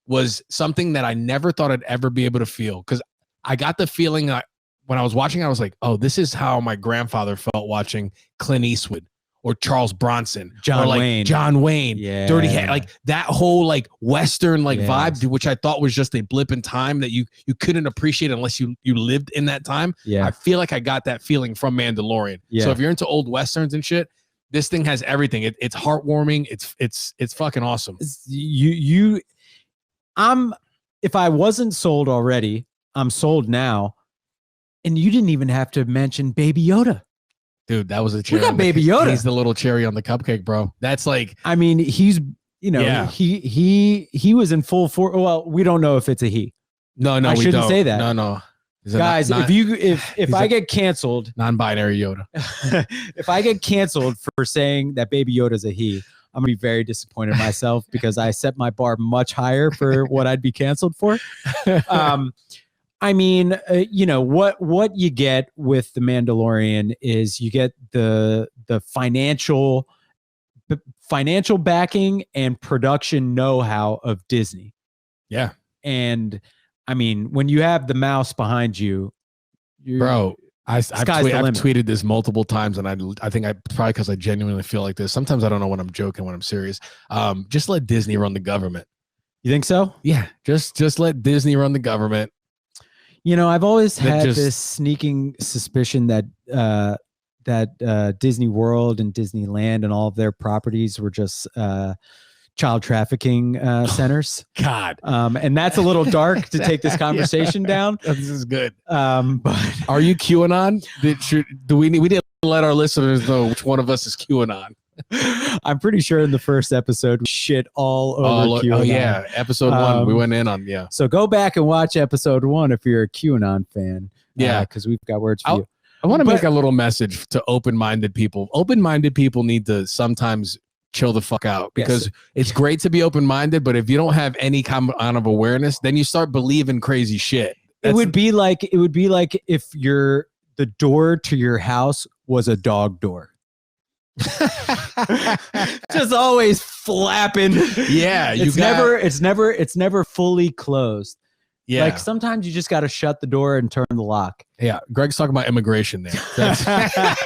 was something that I never thought I'd ever be able to feel. Because I got the feeling when I was watching, I was like, oh, this is how my grandfather felt watching Clint Eastwood or Charles Bronson, John or like Wayne. John Wayne, Yeah. Dirty Harry, like that whole like Western like Yes. vibe, which I thought was just a blip in time that you couldn't appreciate unless you lived in that time. Yeah. I feel like I got that feeling from Mandalorian. Yeah. So if you're into old Westerns and shit, this thing has everything. It's heartwarming. It's fucking awesome. If I wasn't sold already, I'm sold now. And you didn't even have to mention Baby Yoda. Dude, that was a cherry. got on the- Baby Yoda. He's the little cherry on the cupcake, bro. That's like, I mean, he's, Yeah. he was in full force. Well, we don't know if it's a he. no, I we shouldn't don't. say that. No. He's a Guys, non- if he's I a- get canceled, non-binary Yoda. if I get canceled for saying that Baby Yoda's a he, I'm gonna be very disappointed in myself because I set my bar much higher for what I'd be canceled for. I mean, what you get with the Mandalorian is you get the financial backing and production know-how of Disney. Yeah. And I mean, when you have the mouse behind you, Bro, I've sky's the limit. tweeted this multiple times, and I think I probably because I genuinely feel like this. Sometimes I don't know when I'm joking, when I'm serious. Just let Disney run the government. You think so? Yeah, just let Disney run the government. I've always That had just- this sneaking suspicion that Disney World and Disneyland and all of their properties were just child trafficking centers. God, And that's a little dark to take this conversation down. this is good. But Are you QAnon? We didn't let our listeners know which one of us is QAnon. I'm pretty sure in the first episode we shit all over QAnon. Oh yeah, episode 1 we went in on So go back and watch episode 1 if you're a QAnon fan. Yeah. Because we've got words for I'll- you. I want to But- make a little message to open-minded people. Open-minded people need to sometimes chill the fuck out because it's great to be open-minded, but if you don't have any kind of awareness, then you start believing crazy shit. It would be like if the door to your house was a dog door. Just always flapping. Yeah, It's never fully closed. yeah, Like sometimes you just got to shut the door and turn the lock. yeah. Greg's talking about immigration there. That's-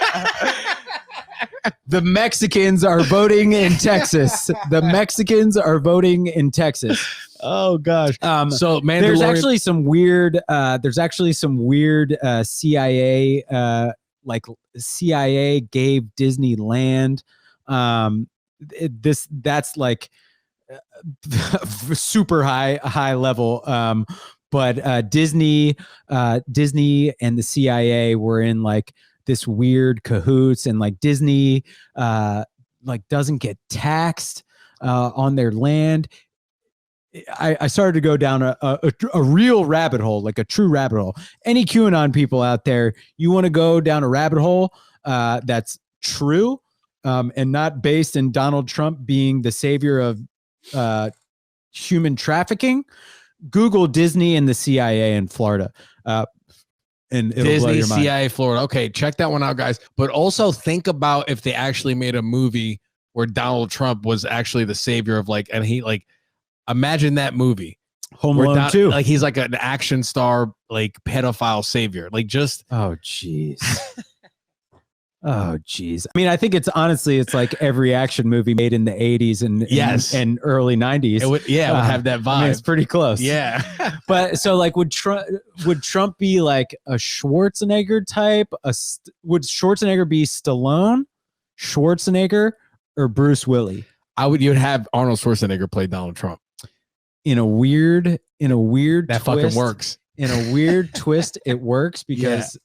The Mexicans are voting in Texas. The Mexicans are voting in Texas. Oh gosh. so Mandalorian. There's actually some weird CIA CIA gave Disneyland that's like super high level, but Disney and the CIA were in like this weird cahoots, and like Disney doesn't get taxed on their land. I started to go down a real rabbit hole, like a true rabbit hole. Any QAnon people out there, you want to go down a rabbit hole that's true and not based in Donald Trump being the savior of human trafficking, Google Disney and the CIA in Florida. And it'll blow Disney, your mind. CIA, Florida. Okay, check that one out, guys. But also think about if they actually made a movie where Donald Trump was actually the savior of and he imagine that movie. Home Where Alone 2. Like he's like an action star, like pedophile savior. Like just Oh, jeez. Oh, jeez. I mean, I think it's like every action movie made in the 80s and early 90s. it would have that vibe. I mean, it's pretty close. Yeah. But so like would Trump be like a Schwarzenegger type? Would Schwarzenegger be Stallone, Schwarzenegger, or Bruce Willis? You'd have Arnold Schwarzenegger play Donald Trump. In a weird That twist, fucking works. In a weird twist, it works because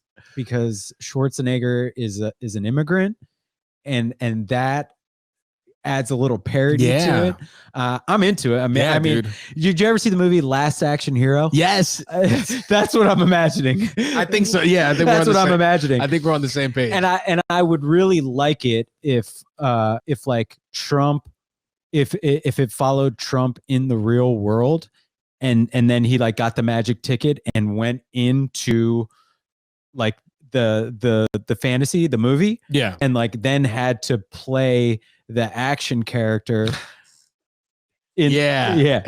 Schwarzenegger is an immigrant, and that adds a little parody Yeah. to it. I'm into it. I mean, Yeah, dude. did you ever see the movie Last Action Hero? Yes. That's what I'm imagining. I think so. Yeah, I think That's what I'm imagining. I think we're on the same page. And I would really like it if like Trump, if it followed Trump in the real world, and then he like got the magic ticket and went into like the fantasy, the movie, yeah. and like then had to play the action character. Yeah.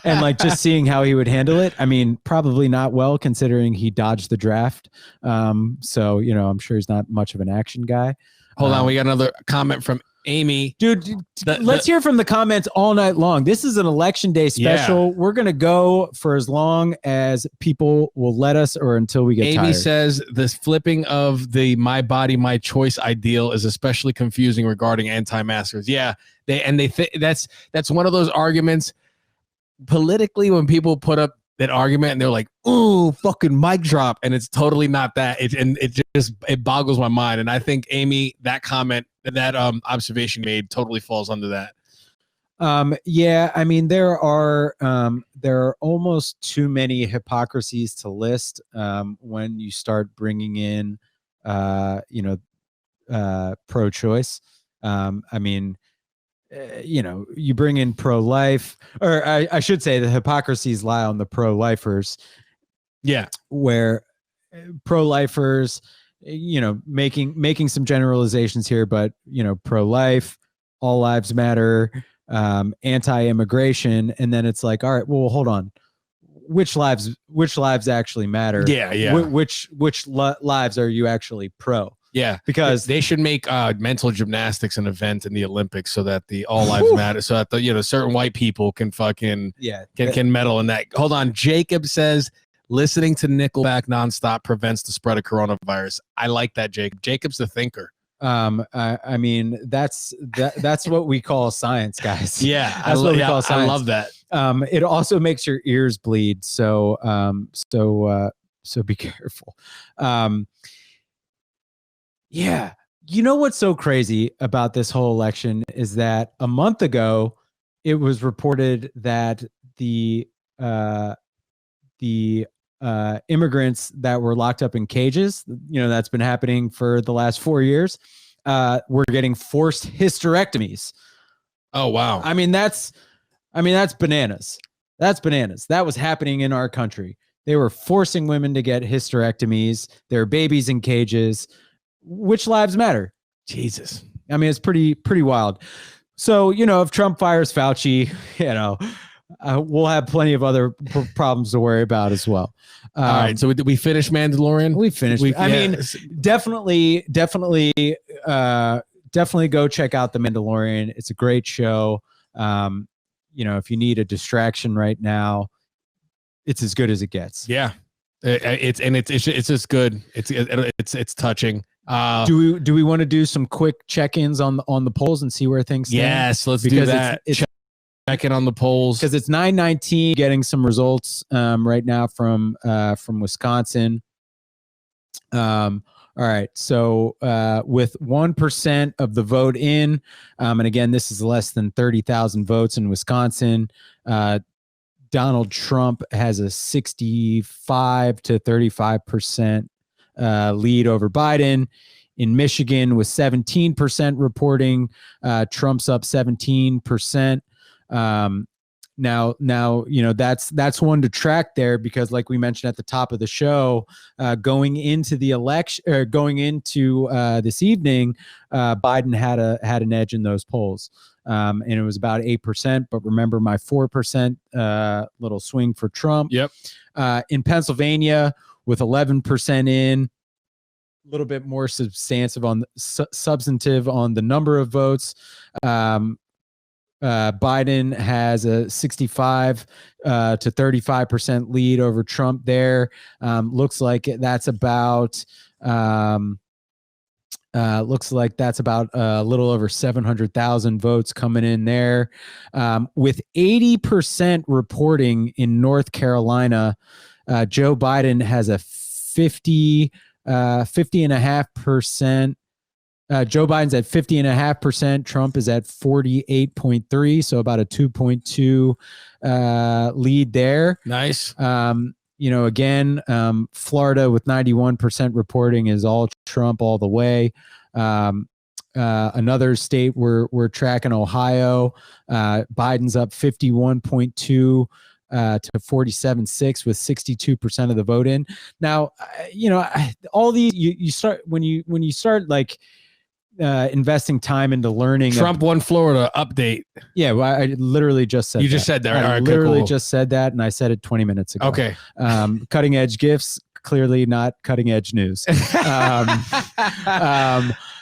And like just seeing how he would handle it. I mean, probably not well considering he dodged the draft. So, you know, I'm sure he's not much of an action guy. Hold on, we got another comment from Amy. Dude, let's hear from the comments all night long. This is an election day special. We're going to go for as long as people will let us or until we get tired. Amy says this flipping of the my body, my choice ideal is especially confusing regarding anti-maskers. Yeah, they think that's one of those arguments politically when people put up that argument and they're like, "Ooh, fucking mic drop," and it's totally not that. It boggles my mind. And I think Amy, that comment, that observation made totally falls under that. Yeah, I mean there are almost too many hypocrisies to list when you start bringing in pro-choice. I mean, you know, you bring in pro-life, or I should say the hypocrisies lie on the pro-lifers. Yeah, where pro-lifers, you know, making some generalizations here, but you know, pro-life, all lives matter, anti-immigration, and then it's like, all right, well, hold on, which lives actually matter? Yeah. Which lives are you actually pro? Yeah, because they should make mental gymnastics an event in the Olympics so that the all lives matter, so that the certain white people can fucking can medal in that. Hold on, Jacob says listening to Nickelback nonstop prevents the spread of coronavirus. I like that, Jacob. Jacob's the thinker. I mean that's what we call science, guys. Yeah, that's what we call science. I love that. It also makes your ears bleed, so be careful. Yeah. You know what's so crazy about this whole election is that a month ago, it was reported that the immigrants that were locked up in cages, you know, that's been happening for the last 4 years, were getting forced hysterectomies. Oh, wow. I mean, that's bananas. That's bananas. That was happening in our country. They were forcing women to get hysterectomies. Their babies in cages. Which lives matter? Jesus. I mean, it's pretty wild. So, you know, if Trump fires Fauci, you know, we'll have plenty of other problems to worry about as well. All right. So we finished Mandalorian? We finished. I mean, definitely go check out The Mandalorian. It's a great show. You know, if you need a distraction right now, it's as good as it gets. Yeah. It's just good. It's touching. Do we want to do some quick check-ins on the polls and see where things stand? Yes, let's do that. Check in on the polls because it's 9:19. Getting some results right now from Wisconsin. All right, so with 1% of the vote in, and again, this is less than 30,000 votes in Wisconsin. Donald Trump has a 65 to 35% lead over Biden. In Michigan, with 17% reporting, Trump's up 17%. Now, you know, that's one to track there because, like we mentioned at the top of the show, going into the election or going into this evening, Biden had an edge in those polls. And it was about 8%, but remember my 4% little swing for Trump. Yep. In Pennsylvania, with 11% in, a little bit more substantive on the number of votes. Biden has a 65 to 35% lead over Trump there. Looks like that's about a little over 700,000 votes coming in there. With 80% reporting in North Carolina, Joe Biden has a 50.5% Joe Biden's at 50.5%. Trump is at 48.3%. So about a 2.2 lead there. Nice. Again, Florida with 91% reporting is all Trump all the way. Another state we're tracking, Ohio. Biden's up 51.2 to 47.6 with 62% of the vote in. Now, all these you start when you start like investing time into learning. Trump won Florida update. Yeah, well, I literally just said you just said that. I literally just said that, and I said it 20 minutes ago. Okay. Cutting edge gifts, clearly not cutting edge news.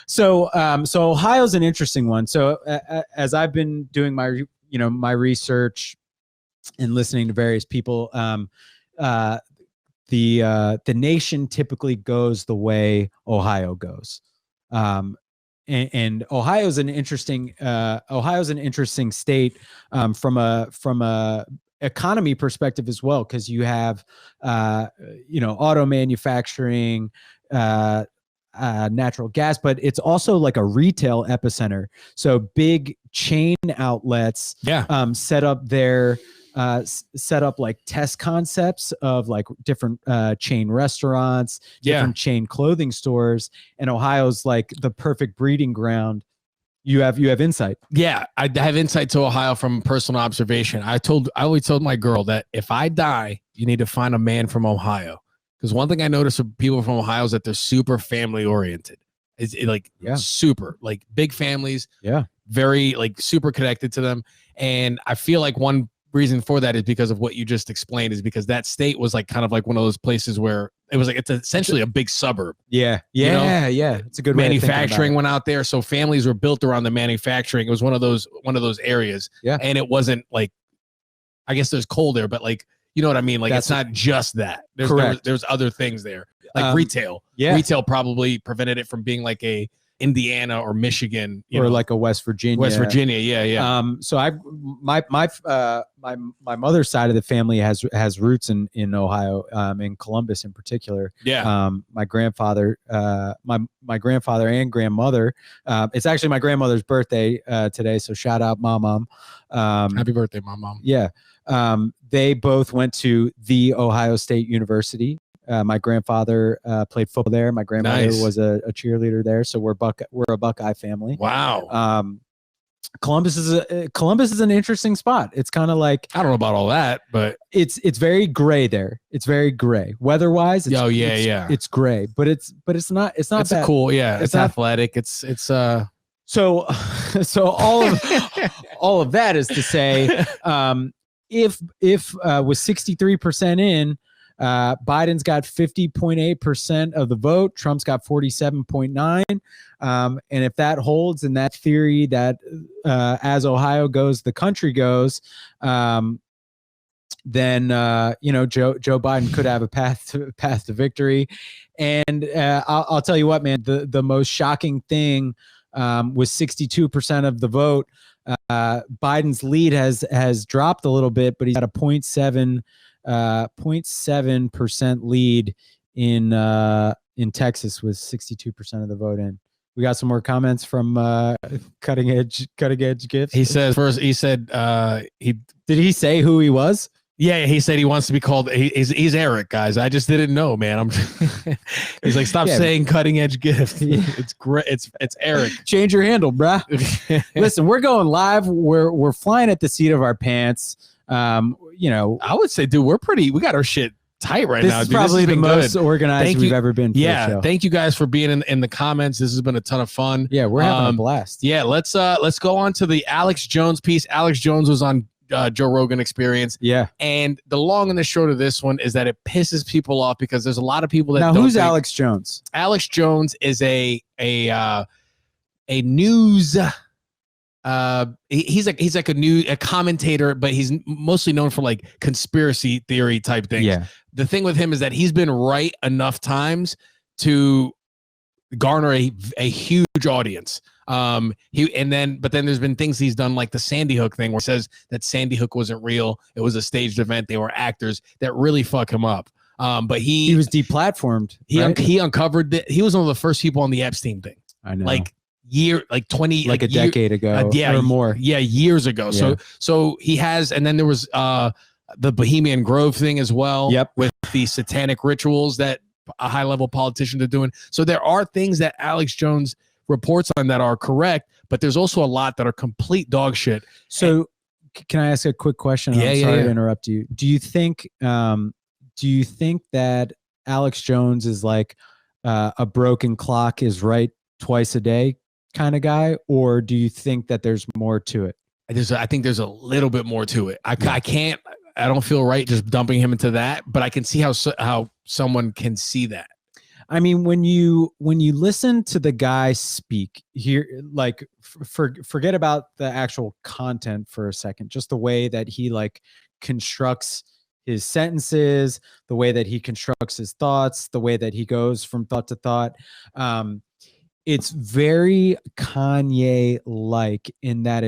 So Ohio's an interesting one. So as I've been doing my research and listening to various people, the nation typically goes the way Ohio goes. And Ohio's an interesting state from a economy perspective as well, because you have auto manufacturing, natural gas, but it's also like a retail epicenter. So big chain outlets set up like test concepts of like different chain restaurants, different chain clothing stores, and Ohio's like the perfect breeding ground. You have insight. Yeah, I have insight to Ohio from personal observation. I always told my girl that if I die, you need to find a man from Ohio. Because one thing I notice with people from Ohio is that they're super family oriented. Super like big families. Yeah, very like super connected to them. And I feel like one reason for that is because of what you just explained, is because that state was like kind of like one of those places where it was like it's essentially a big suburb. Yeah. It's a good way manufacturing went out there, so families were built around the manufacturing. It was one of those areas. Yeah, and it wasn't like, I guess there's coal there, but like, you know what I mean? Like it's not just that. There's other things there, like retail. Yeah, retail probably prevented it from being like a Indiana or Michigan, or like a West Virginia. Yeah. So my mother's side of the family has roots in Ohio, in Columbus in particular. Yeah. My grandfather, my grandfather and grandmother. It's actually my grandmother's birthday today, so shout out mom. Happy birthday, mom. Yeah. They both went to the Ohio State University. My grandfather played football there. My grandmother was a cheerleader there. So we're a Buckeye family. Wow. Columbus is an interesting spot. It's kind of like, I don't know about all that, but it's very gray there. It's very gray weather-wise. It's gray, but it's not. It's not. It's bad. Cool. Yeah. It's athletic. It's So all of that is to say, if with 63% in, Biden's got 50.8% of the vote. Trump's got 47.9%. And if that holds in that theory that as Ohio goes, the country goes, then Joe Biden could have a path to victory. And I'll tell you what, man, the most shocking thing was 62% of the vote. Biden's lead has dropped a little bit, but he's got a 0.7% lead in Texas with 62% of the vote in. We got some more comments from cutting edge gifts. He said did he say who he was? Yeah, he said he wants to be called. He's Eric, guys. I just didn't know, man. He's like, stop saying cutting edge gift. It's great. It's Eric. Change your handle, bruh. Listen, we're going live. We're flying at the seat of our pants. I would say, dude, we got our shit tight right now. This is probably the most organized we've ever been. Yeah, thank you guys for being in the comments. This has been a ton of fun. Yeah, we're having a blast. Yeah, let's go on to the Alex Jones piece. Alex Jones was on Joe Rogan Experience. Yeah, and the long and the short of this one is that it pisses people off because there's a lot of people that now. Who's Alex Jones? Alex Jones is a news. He's like a commentator, but he's mostly known for like conspiracy theory type things. Yeah. The thing with him is that he's been right enough times to garner a huge audience. But then there's been things he's done like the Sandy Hook thing where he says that Sandy Hook wasn't real. It was a staged event. They were actors that really fuck him up. But he was deplatformed. He uncovered that. He was one of the first people on the Epstein thing. I know. like 20, like a decade ago, or more. Yeah, years ago. Yeah. So he has, and then there was the Bohemian Grove thing as well. Yep. With the satanic rituals that a high level politicians are doing. So there are things that Alex Jones reports on that are correct, but there's also a lot that are complete dog shit. So can I ask a quick question? I'm sorry to interrupt you. Do you think that Alex Jones is like a broken clock is right twice a day kind of guy, or do you think that there's more to it? I think there's a little bit more to it. I don't feel right just dumping him into that, but I can see how someone can see that. I mean, when you listen to the guy speak here, like forget about the actual content for a second, just the way that he like constructs his sentences, the way that he constructs his thoughts, the way that he goes from thought to thought. It's very Kanye-like in that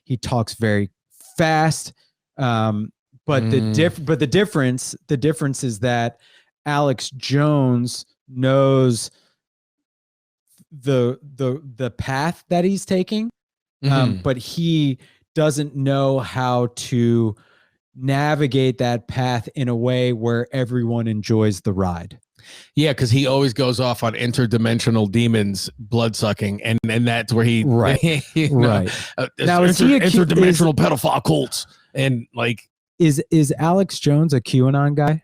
he talks very fast. But the difference is that Alex Jones knows the path that he's taking, but he doesn't know how to navigate that path in a way where everyone enjoys the ride. Yeah, because he always goes off on interdimensional demons, blood sucking, and that's where he right. Now is he interdimensional pedophile cults and like is Alex Jones a QAnon guy?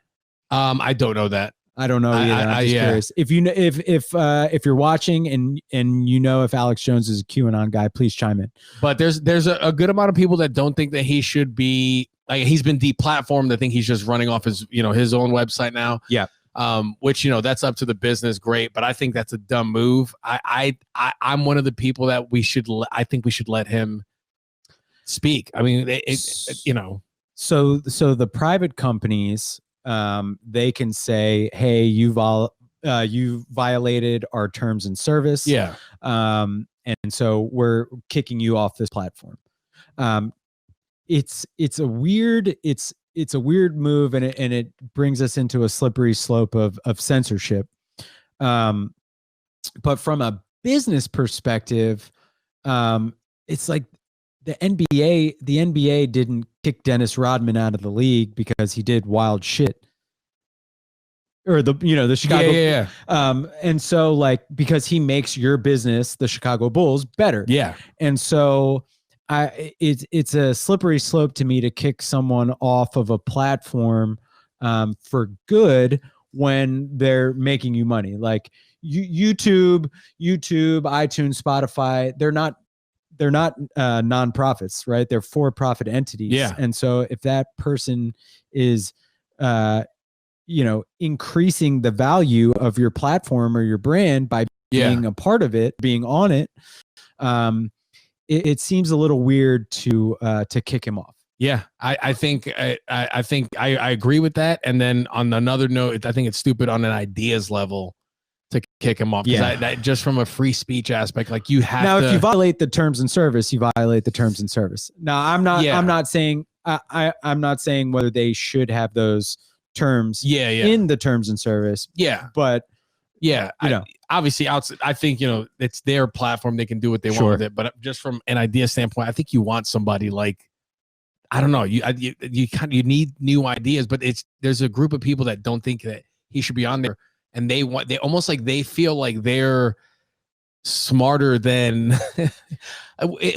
I don't know that. I don't know either. I'm just curious. If you know, if you're watching and you know if Alex Jones is a QAnon guy, please chime in. But there's a good amount of people that don't think that he should be. Like, he's been deplatformed. I think he's just running off his own website now. Yeah. Which that's up to the business. Great, but I think that's a dumb move. I'm one of the people that I think we should let him speak. I mean, So the private companies, they can say, "Hey, you violated our terms and service." Yeah. And so we're kicking you off this platform. It's a weird move, and it brings us into a slippery slope of censorship. But from a business perspective, it's like the NBA didn't kick Dennis Rodman out of the league because he did wild shit. Or the Chicago. Yeah. And so like, because he makes your business, the Chicago Bulls, better. Yeah. And so it's a slippery slope to me to kick someone off of a platform for good when they're making you money. Like YouTube, iTunes, Spotify, they're not nonprofits, right? They're for-profit entities. Yeah. And so if that person is increasing the value of your platform or your brand by being a part of it, being on it, it seems a little weird to kick him off. Yeah, I think I agree with that. And then on another note, I think it's stupid on an ideas level to kick him off. That just from a free speech aspect, like you have now, if you violate the terms and service, you violate the terms and service. Now, I'm not saying whether they should have those terms in the terms and service. Yeah, but obviously outside, I think it's their platform, they can do what they want with it. But just from an idea standpoint, I think you want somebody like, I don't know, you need new ideas, but there's a group of people that don't think that he should be on there, and they almost like they feel like they're smarter than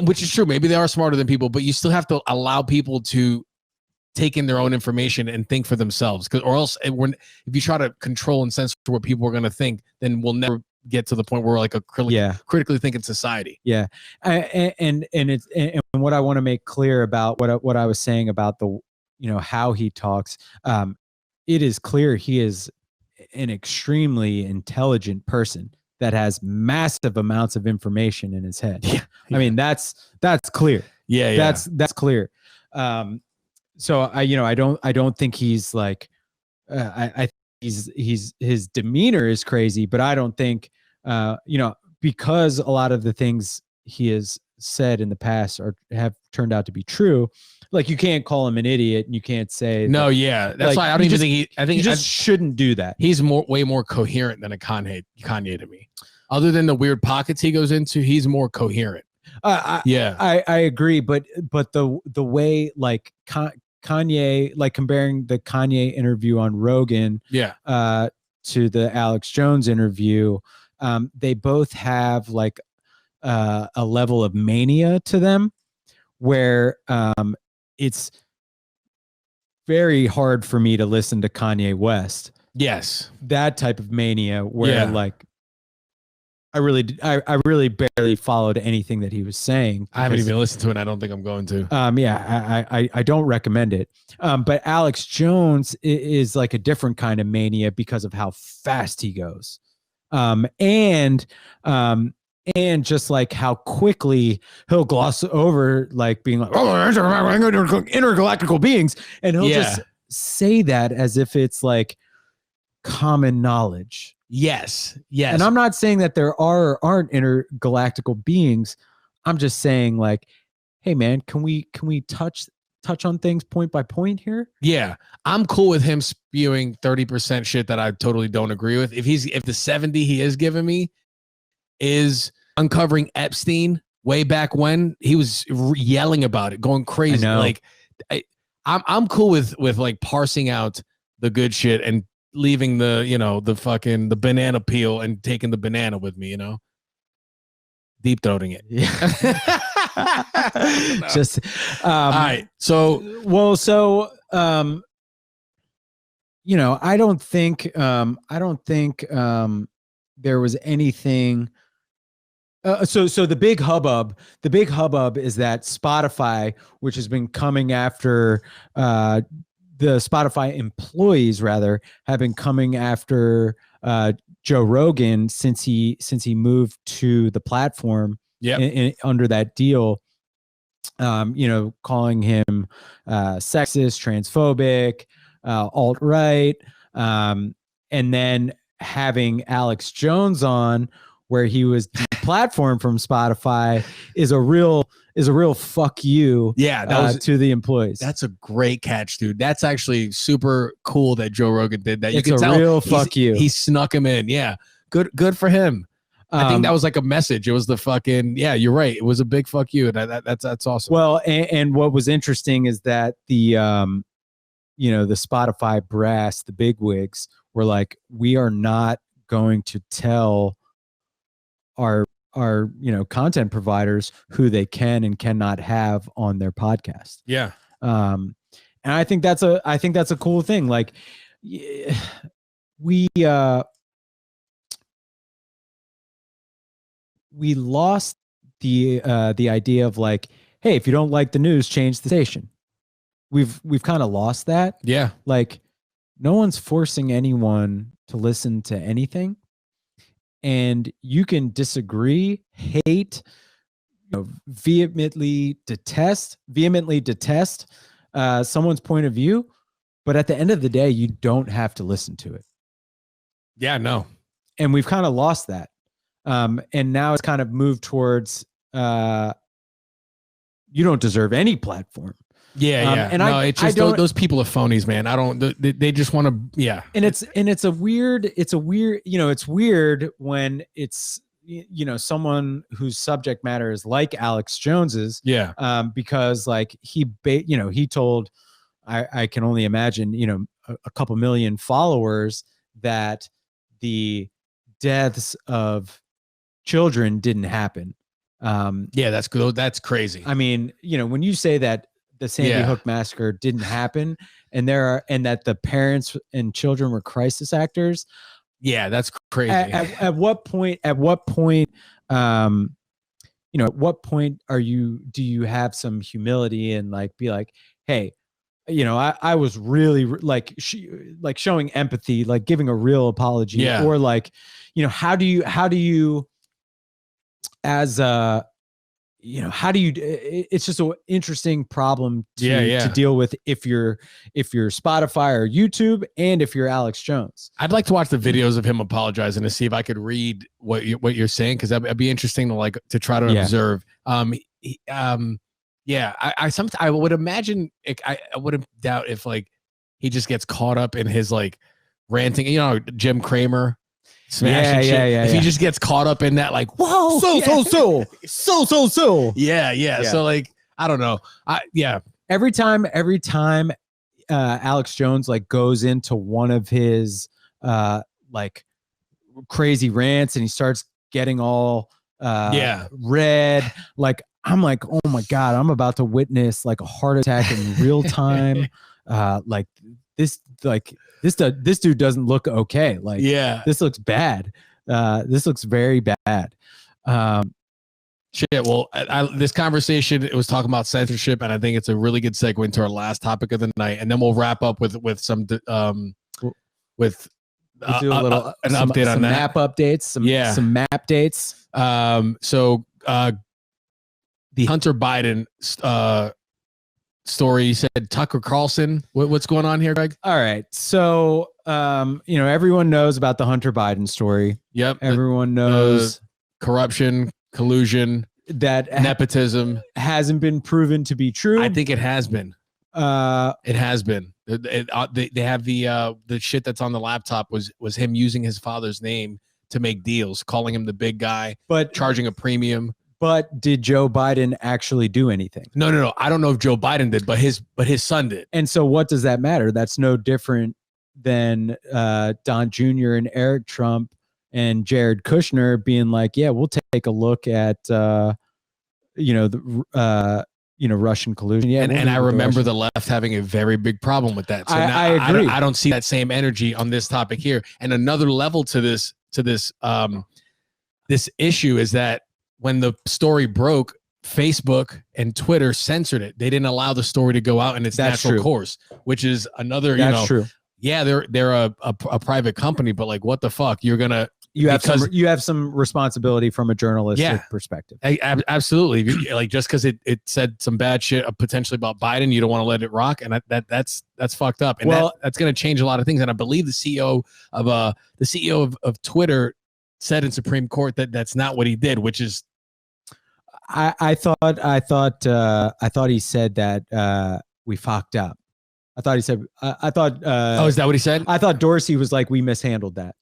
which is true, maybe they are smarter than people, but you still have to allow people to take in their own information and think for themselves, or else if you try to control and censor what people are going to think, then we'll never get to the point where we're like a critically thinking society. Yeah. And what I want to make clear about what I was saying about the how he talks, it is clear he is an extremely intelligent person that has massive amounts of information in his head. I mean, that's clear. That's clear. So I don't think he's like, I think his demeanor is crazy, but I don't think, because a lot of the things he has said in the past have turned out to be true. Like, you can't call him an idiot, and you can't say that's like, why I don't even think I think you just shouldn't do that. He's way more coherent than a Kanye to me. other than the weird pockets he goes into, he's more coherent. Yeah. I agree, but the way like Kanye, like comparing the Kanye interview on Rogan, Yeah. to the Alex Jones interview, they both have like a level of mania to them, where it's very hard for me to listen to Kanye West. Yes. That type of mania where Yeah. like I really barely followed anything that he was saying. I haven't even listened to it. And I don't think I'm going to. I don't recommend it. But Alex Jones is like a different kind of mania because of how fast he goes. And just like how quickly he'll gloss over like being like, oh, intergalactical beings, and he'll just say that as if it's like common knowledge. Yes. And I'm not saying that there are or aren't intergalactical beings. I'm just saying like, hey man, can we touch on things point by point here? Yeah. I'm cool with him spewing 30% shit that I totally don't agree with. If the 70 he is giving me is uncovering Epstein way back when, he was yelling about it, going crazy. Like I'm cool with like parsing out the good shit and leaving the banana peel and taking the banana with me, deep throating it. Yeah. Just all right. So I don't think there was anything. So the big hubbub is that Spotify, which has been coming after the Spotify employees rather have been coming after Joe Rogan since he moved to the platform under that deal, calling him sexist, transphobic, alt-right, and then having Alex Jones on where he was deplatformed from Spotify is a real fuck you to the employees. That's a great catch, dude. That's actually super cool that Joe Rogan did that. You can tell real fuck you. He snuck him in. Yeah. Good for him. I think that was like a message. It was the fucking, you're right. It was a big fuck you. And that's awesome. Well, and what was interesting is that the Spotify brass, the bigwigs were like, we are not going to tell our content providers who they can and cannot have on their podcast. Yeah. And I think that's a cool thing. Like we lost the idea of like, hey, if you don't like the news, change the station. We've kind of lost that. Yeah. Like no one's forcing anyone to listen to anything. And you can disagree, hate, vehemently detest someone's point of view, but at the end of the day, you don't have to listen to it. Yeah, no. And we've kind of lost that. And now it's kind of moved towards you don't deserve any platform. Yeah. And it's just those people are phonies, man. They just want to, And it's weird when it's, someone whose subject matter is like Alex Jones's. Yeah. Because like he told, I can only imagine, a couple million followers that the deaths of children didn't happen. That's good. That's crazy. I mean, when you say that the Sandy Hook massacre didn't happen and that the parents and children were crisis actors. Yeah, that's crazy. At what point, do you have some humility and like, be like, hey, I was really like showing empathy, like giving a real apology, or like, how do you it's just an interesting problem to deal with if you're Spotify or YouTube and if you're Alex Jones. I'd like to watch the videos of him apologizing to see if I could read what you're saying, because that'd be interesting to try to observe. I would imagine, I wouldn't doubt if like he just gets caught up in his like ranting, Jim Cramer. smashing shit. If he yeah. just gets caught up in that, like, whoa, So. yeah. Yeah. So like, I don't know. Every time Alex Jones like goes into one of his like crazy rants and he starts getting all red, like I'm like, oh my God, I'm about to witness like a heart attack in real time. Like this dude doesn't look okay. Like, this looks bad. This looks very bad. Shit. Well, this conversation, it was talking about censorship, and I think it's a really good segue into our last topic of the night, and then we'll wrap up with some with we'll do a little an some, update some on that. map updates, some map dates. So the Hunter Biden story, you said Tucker Carlson. What's going on here, Greg? All right. So everyone knows about the Hunter Biden story. Yep. Everyone knows corruption, collusion, that nepotism hasn't been proven to be true. I think it has been. It has been. They have the shit that's on the laptop was him using his father's name to make deals, calling him the big guy, but charging a premium. But did Joe Biden actually do anything? No. I don't know if Joe Biden did, but his son did. And so what does that matter? That's no different than Don Jr. and Eric Trump and Jared Kushner being like, yeah, we'll take a look at Russian collusion. Yeah, and I remember the left having a very big problem with that. So I agree. I don't see that same energy on this topic here. And another level to this issue is that when the story broke, Facebook and Twitter censored it. They didn't allow the story to go out in its natural course, which is another. That's true. Yeah, they're a private company, but like, what the fuck? You're gonna. You have some responsibility from a journalistic perspective. Absolutely. Like, just because it said some bad shit potentially about Biden, you don't want to let it rock, and that's fucked up. And that's going to change a lot of things. And I believe the CEO of Twitter said in Supreme Court that that's not what he did, which is. I thought he said that we fucked up. I thought he said. Oh, is that what he said? I thought Dorsey was like, we mishandled that.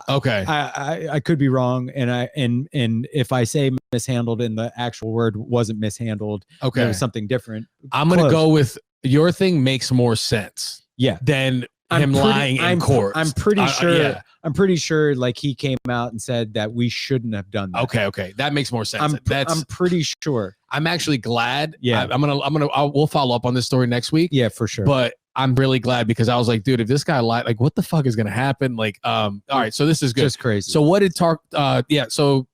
Okay. I could be wrong, and if I say mishandled and the actual word wasn't mishandled, okay, it was something different. I'm gonna go with your thing makes more sense. Yeah. Than him lying in court. I'm pretty sure. Yeah. I'm pretty sure. Like, he came out and said that we shouldn't have done that. Okay, that makes more sense. I'm pretty sure. I'm actually glad. Yeah. We'll follow up on this story next week. Yeah, for sure. But I'm really glad, because I was like, dude, if this guy lied, like, what the fuck is gonna happen? Like, all right, so this is good. Just crazy. So what did so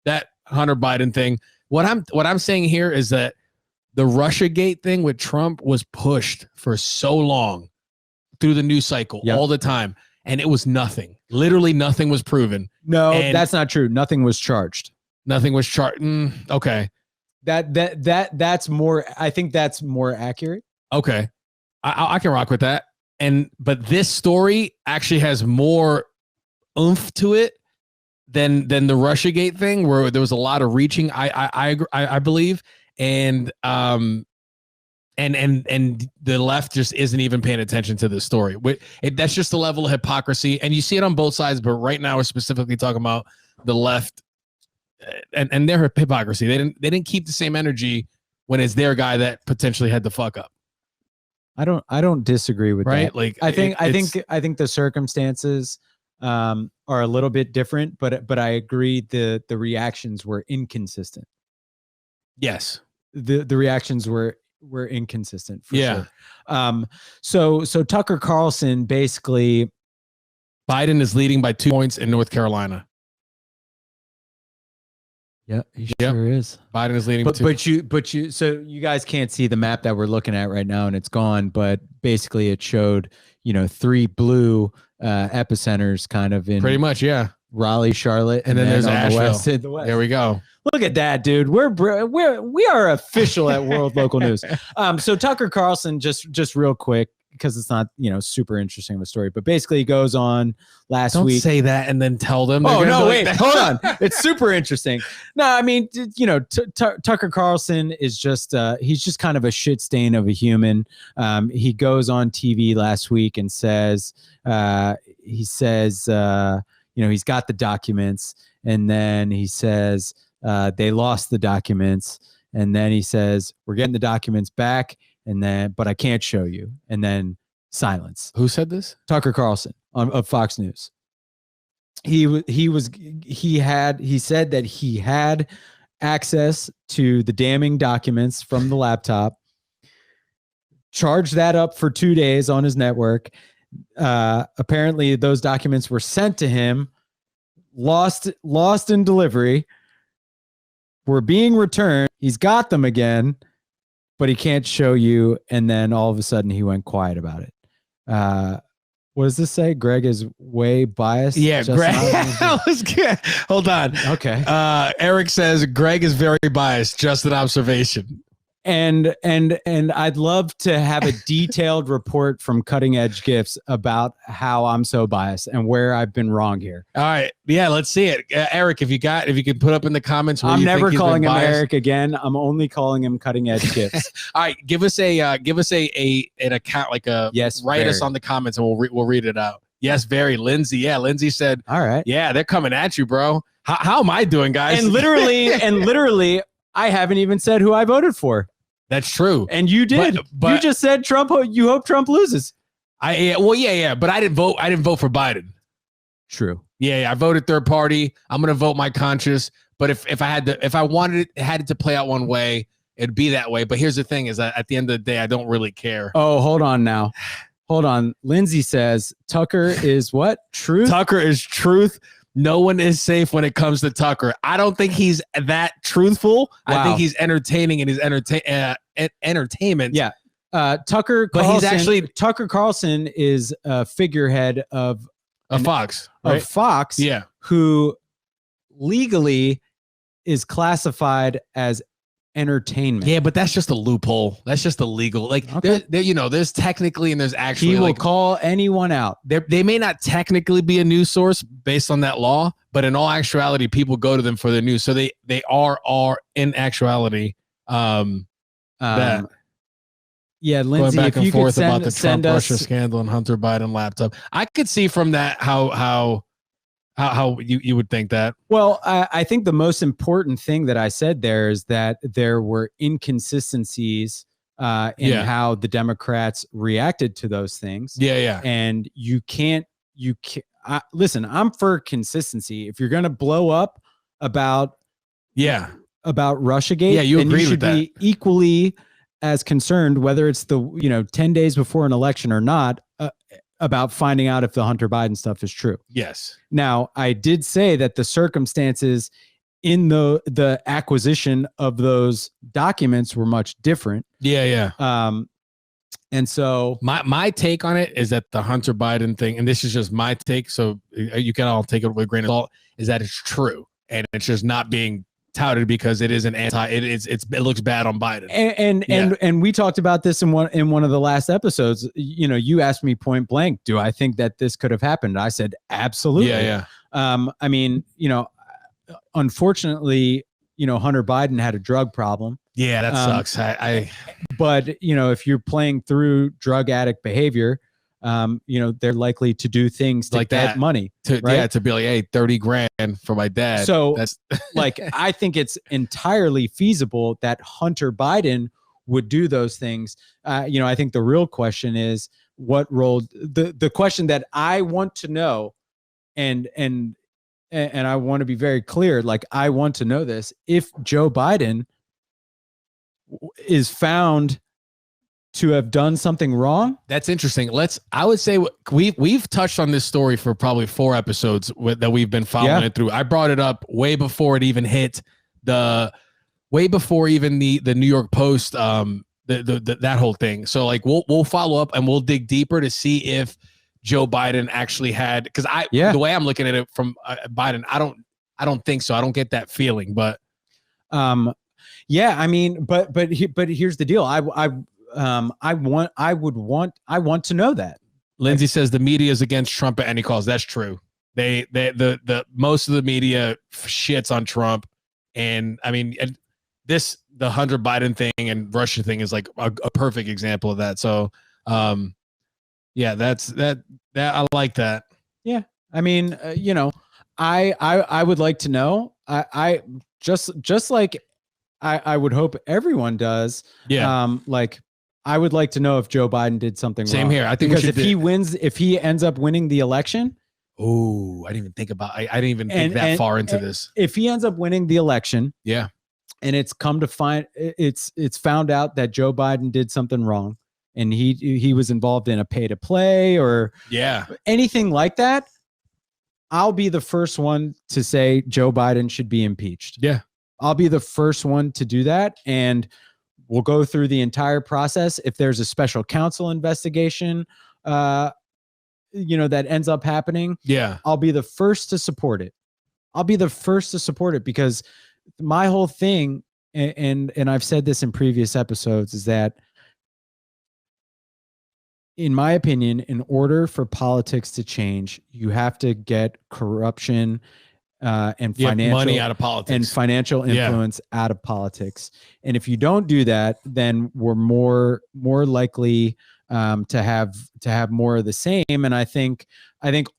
that Hunter Biden thing, what I'm saying here is that the Russiagate thing with Trump was pushed for so long through the news cycle all the time, and it was nothing. Literally nothing was proven. No, that's not true. Nothing was charged. Nothing was charged. Okay. That's more. I think that's more accurate. Okay. I can rock with that. But this story actually has more oomph to it than the Russiagate thing, where there was a lot of reaching. I believe, and the left just isn't even paying attention to this story. That's just the level of hypocrisy, and you see it on both sides. But right now, we're specifically talking about the left and their hypocrisy. They didn't keep the same energy when it's their guy that potentially had the fuck up. I don't disagree with that. Like, I think the circumstances are a little bit different, but I agree the reactions were inconsistent. Yes. The reactions were inconsistent for sure. So Tucker Carlson, basically, Biden is leading by 2 points in North Carolina. Yeah, he sure is. Biden is leading. But you. So you guys can't see the map that we're looking at right now, and it's gone. But basically, it showed 3 blue epicenters, kind of in pretty much, Raleigh, Charlotte, and then there's Asheville. The west. There we go. Look at that, dude. We are official at World Local News. So Tucker Carlson, just real quick, because it's not super interesting of a story, but basically he goes on last week. Don't say that and then tell them. Oh no, wait, hold on. It's super interesting. No, I mean, Tucker Carlson is just he's just kind of a shit stain of a human. He goes on TV last week and says he's got the documents, and then he says they lost the documents, and then he says we're getting the documents back, and then but I can't show you, and then silence. Who said this? Tucker Carlson of Fox News. He said that he had access to the damning documents from the laptop, charged that up for 2 days on his network. Apparently those documents were sent to him, lost in delivery, were being returned. He's got them again, but he can't show you. And then all of a sudden he went quiet about it. What does this say? Greg is way biased. Yeah, Greg. Hold on. Okay. Eric says Greg is very biased. Just an observation. And I'd love to have a detailed report from Cutting Edge Gifts about how I'm so biased and where I've been wrong here. All right. Yeah, let's see it. Eric, if you can put up in the comments where I'm you never think he's calling been him biased. Eric again. I'm only calling him Cutting Edge Gifts. All right, give us an account, like a Yes, write very. us on the comments and we'll read it out. Yes, very. Lindsay. Yeah, Lindsay said, All right. yeah, they're coming at you, bro. How am I doing, guys? And literally, I haven't even said who I voted for. That's true. And you did. But you just said Trump. You hope Trump loses. But I didn't vote. I didn't vote for Biden. True. Yeah, I voted third party. I'm gonna vote my conscience. But if I wanted it, had it to play out one way, it'd be that way. But here's the thing: is that at the end of the day, I don't really care. Oh, hold on now. Hold on. Lindsay says Tucker is what? Truth? Tucker is truth. No one is safe when it comes to Tucker. I don't think he's that truthful. Wow. I think he's entertaining in his entertainment. Yeah. Tucker But Carlson, he's actually Tucker Carlson is a figurehead of Fox. Right? Fox, Yeah. who legally is classified as entertainment. Yeah, but that's just a loophole. That's just illegal. Like Okay. there's technically and there's actually He will like call anyone out. they may not technically be a news source based on that law, but in all actuality, people go to them for their news. So they are in actuality. That. Yeah, Going Lindsay, back if and you could forth about the send Trump us Russia scandal and Hunter Biden laptop. I could see from that how you would think that. Well, I think the most important thing that I said there is that there were inconsistencies in how the Democrats reacted to those things. Yeah. And you can't listen, I'm for consistency. If you're going to blow up about Russiagate, Yeah, you then agreed you with should be equally as concerned, whether it's the 10 days before an election or not, about finding out if the Hunter Biden stuff is true. Yes. Now, I did say that the circumstances in the acquisition of those documents were much different. Yeah. And so my take on it is that the Hunter Biden thing, and this is just my take, so you can all take it with a grain of salt, is that it's true, and it's just not being touted because it is an it looks bad on Biden. And we talked about this in one of the last episodes. You asked me point blank, do I think that this could have happened? I said absolutely. Yeah. I mean, unfortunately, Hunter Biden had a drug problem. Yeah, that sucks. But if you're playing through drug addict behavior, they're likely to do things to like get that money. to right? to be like, hey, 30 grand for my dad. So that's like, I think it's entirely feasible that Hunter Biden would do those things. I think the real question is what role the question that I want to know, and I want to be very clear. Like, I want to know this: if Joe Biden is found to have done something wrong. That's interesting. I would say we've touched on this story for probably 4 episodes that we've been following it through. I brought it up way before it even hit way before even the New York Post, that whole thing. So like we'll follow up and we'll dig deeper to see if Joe Biden actually had, because the way I'm looking at it from Biden, I don't think so. I don't get that feeling, but I mean, but here's the deal. I want to know that. Lindsay says the media is against Trump at any cost. That's true. The most of the media shits on Trump, and I mean, the Hunter Biden thing and Russia thing is like a perfect example of that. So, that's that I like that. Yeah, I mean, I would like to know. I just like I would hope everyone does. Yeah. Like I would like to know if Joe Biden did something Same wrong. here. I think because if he ends up winning the election, oh, I didn't even think about. I didn't even think that far into this. If he ends up winning the election, yeah, and it's found out that Joe Biden did something wrong, and he was involved in a pay to play or anything like that, I'll be the first one to say Joe Biden should be impeached. Yeah. I'll be the first one to do that. And we'll go through the entire process. If there's a special counsel investigation, that ends up happening, I'll be the first to support it. I'll be the first to support it because my whole thing, and I've said this in previous episodes, is that in my opinion, in order for politics to change, you have to get corruption and financial money out of politics and financial influence out of politics. And if you don't do that, then we're more likely to have more of the same. And I think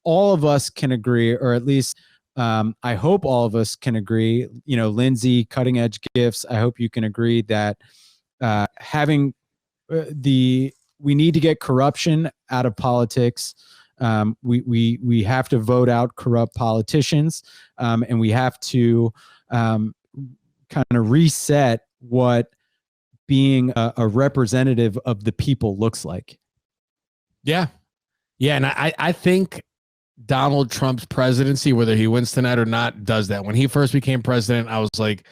all of us can agree, or at least I hope all of us can agree. Lindsay, Cutting Edge Gifts, I hope you can agree that having we need to get corruption out of politics. We have to vote out corrupt politicians, and we have to kind of reset what being a representative of the people looks like. Yeah. And I think Donald Trump's presidency, whether he wins tonight or not, does that. When he first became president, I was like,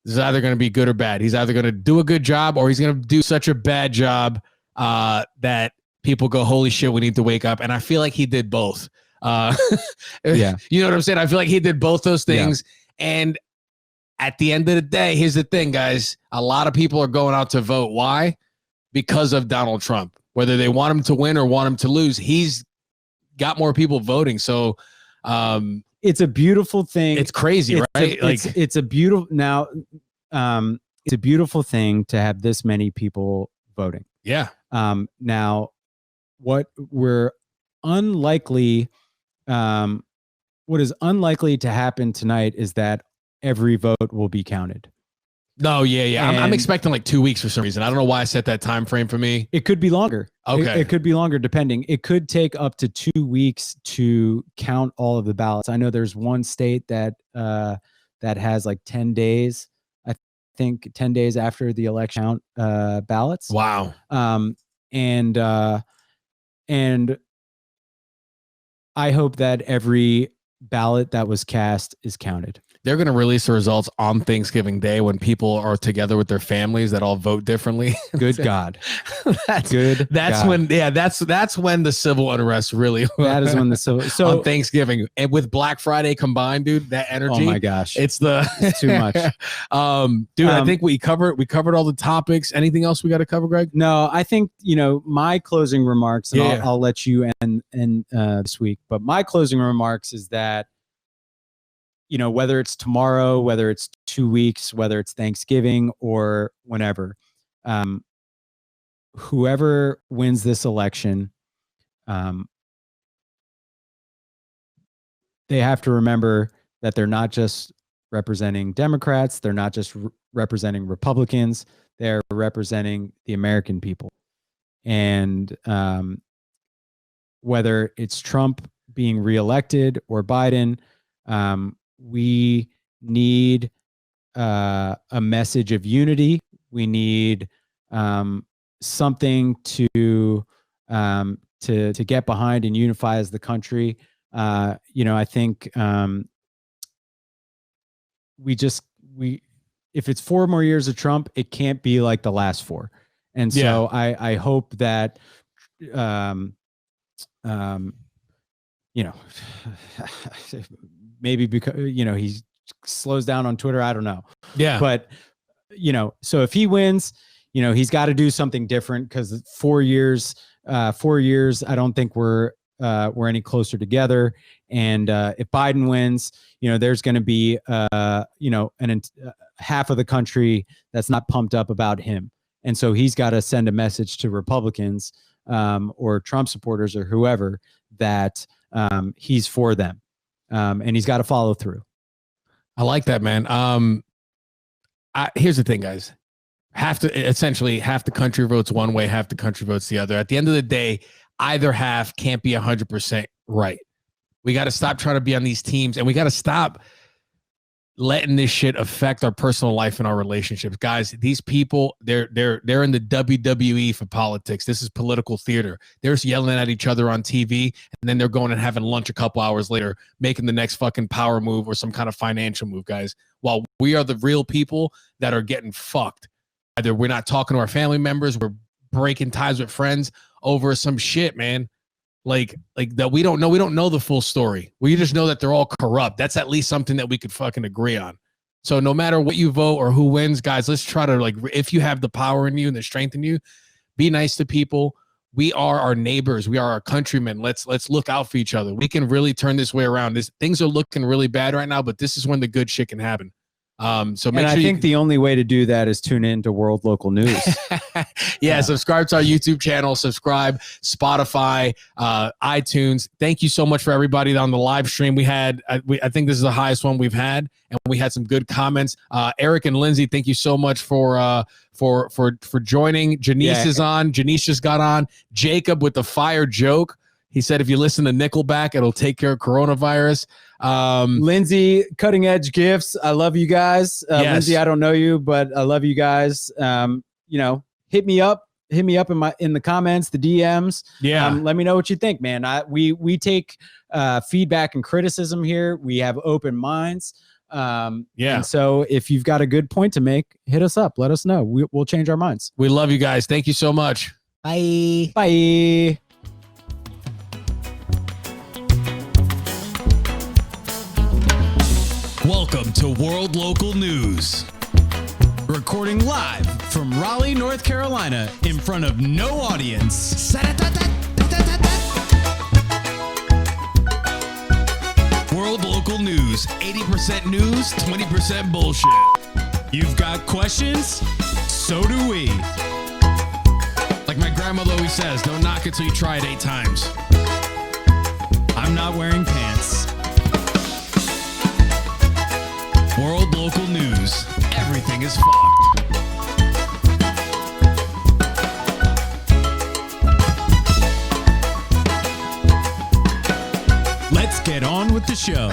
this is either going to be good or bad. He's either going to do a good job or he's going to do such a bad job that people go, holy shit, we need to wake up. And I feel like he did both. You know what I'm saying? I feel like he did both those things. Yeah. And at the end of the day, here's the thing, guys. A lot of people are going out to vote. Why? Because of Donald Trump. Whether they want him to win or want him to lose, he's got more people voting. So it's a beautiful thing. It's crazy, right? It's a beautiful it's a beautiful thing to have this many people voting. Yeah. Now, what is unlikely to happen tonight is that every vote will be counted. No, yeah. I'm expecting like 2 weeks for some reason. I don't know why I set that time frame for me. It could be longer. Okay. It could be longer depending. It could take up to 2 weeks to count all of the ballots. I know there's one state that has like 10 days. I think 10 days after the election count ballots. Wow. And I hope that every ballot that was cast is counted. They're going to release the results on Thanksgiving Day when people are together with their families that all vote differently. Good God. That's when the civil unrest really. That is when the civil. So on Thanksgiving and with Black Friday combined, dude, that energy. Oh my gosh, it's too much. Dude, I think we covered all the topics. Anything else we got to cover, Greg? No, I think my closing remarks, and I'll let you end this week. But my closing remarks is that. Whether it's tomorrow, whether it's 2 weeks, whether it's Thanksgiving or whenever, whoever wins this election, they have to remember that they're not just representing Democrats. They're not just representing Republicans. They're representing the American people. And whether it's Trump being reelected or Biden, we need a message of unity. We need something to get behind and unify as the country. I think if it's 4 more years of Trump, it can't be like the last 4. And so I hope that maybe because he slows down on Twitter, I don't know. Yeah. But so if he wins, he's got to do something different, because 4 years, I don't think we're any closer together. And if Biden wins, there's going to be half of the country that's not pumped up about him. And so he's got to send a message to Republicans or Trump supporters or whoever that he's for them. and he's got to follow through. I like that, man. Here's the thing, guys. Half the country votes one way, half the country votes the other. At the end of the day, either half can't be 100% right. We got to stop trying to be on these teams, and we got to stop letting this shit affect our personal life and our relationships. Guys, these people, they're in the WWE for politics. This is political theater. They're just yelling at each other on TV, and then they're going and having lunch a couple hours later, making the next fucking power move or some kind of financial move, guys. While we are the real people that are getting fucked. Either we're not talking to our family members, we're breaking ties with friends over some shit, man. Like that we don't know the full story. We just know that they're all corrupt. That's at least something that we could fucking agree on. So no matter what you vote or who wins, guys, let's try to, like, if you have the power in you and the strength in you, be nice to people. We are our neighbors. We are our countrymen. Let's look out for each other. We can really turn this way around. Things are looking really bad right now, but this is when the good shit can happen. So make sure I think the only way to do that is tune in to World Local News. Yeah, subscribe to our YouTube channel, subscribe, Spotify, iTunes. Thank you so much for everybody on the live stream. We had, I think this is the highest one we've had, and we had some good comments. Eric and Lindsay, thank you so much for joining. Janice is on. Janice just got on. Jacob with the fire joke. He said, if you listen to Nickelback, it'll take care of coronavirus. Lindsay, cutting edge gifts. I love you guys. Yes. Lindsay, I don't know you, but I love you guys. Hit me up in the comments, the DMs. Yeah. Let me know what you think, man. We take feedback and criticism here. We have open minds. And so if you've got a good point to make, hit us up. Let us know. We'll change our minds. We love you guys. Thank you so much. Bye. Bye. Welcome to World Local News. Recording live from Raleigh, North Carolina, in front of no audience. World Local News, 80% news, 20% bullshit. You've got questions? So do we. Like my grandmother always says, don't knock it till you try it 8 times. I'm not wearing pants. World Local News. Everything is fucked. Let's get on with the show.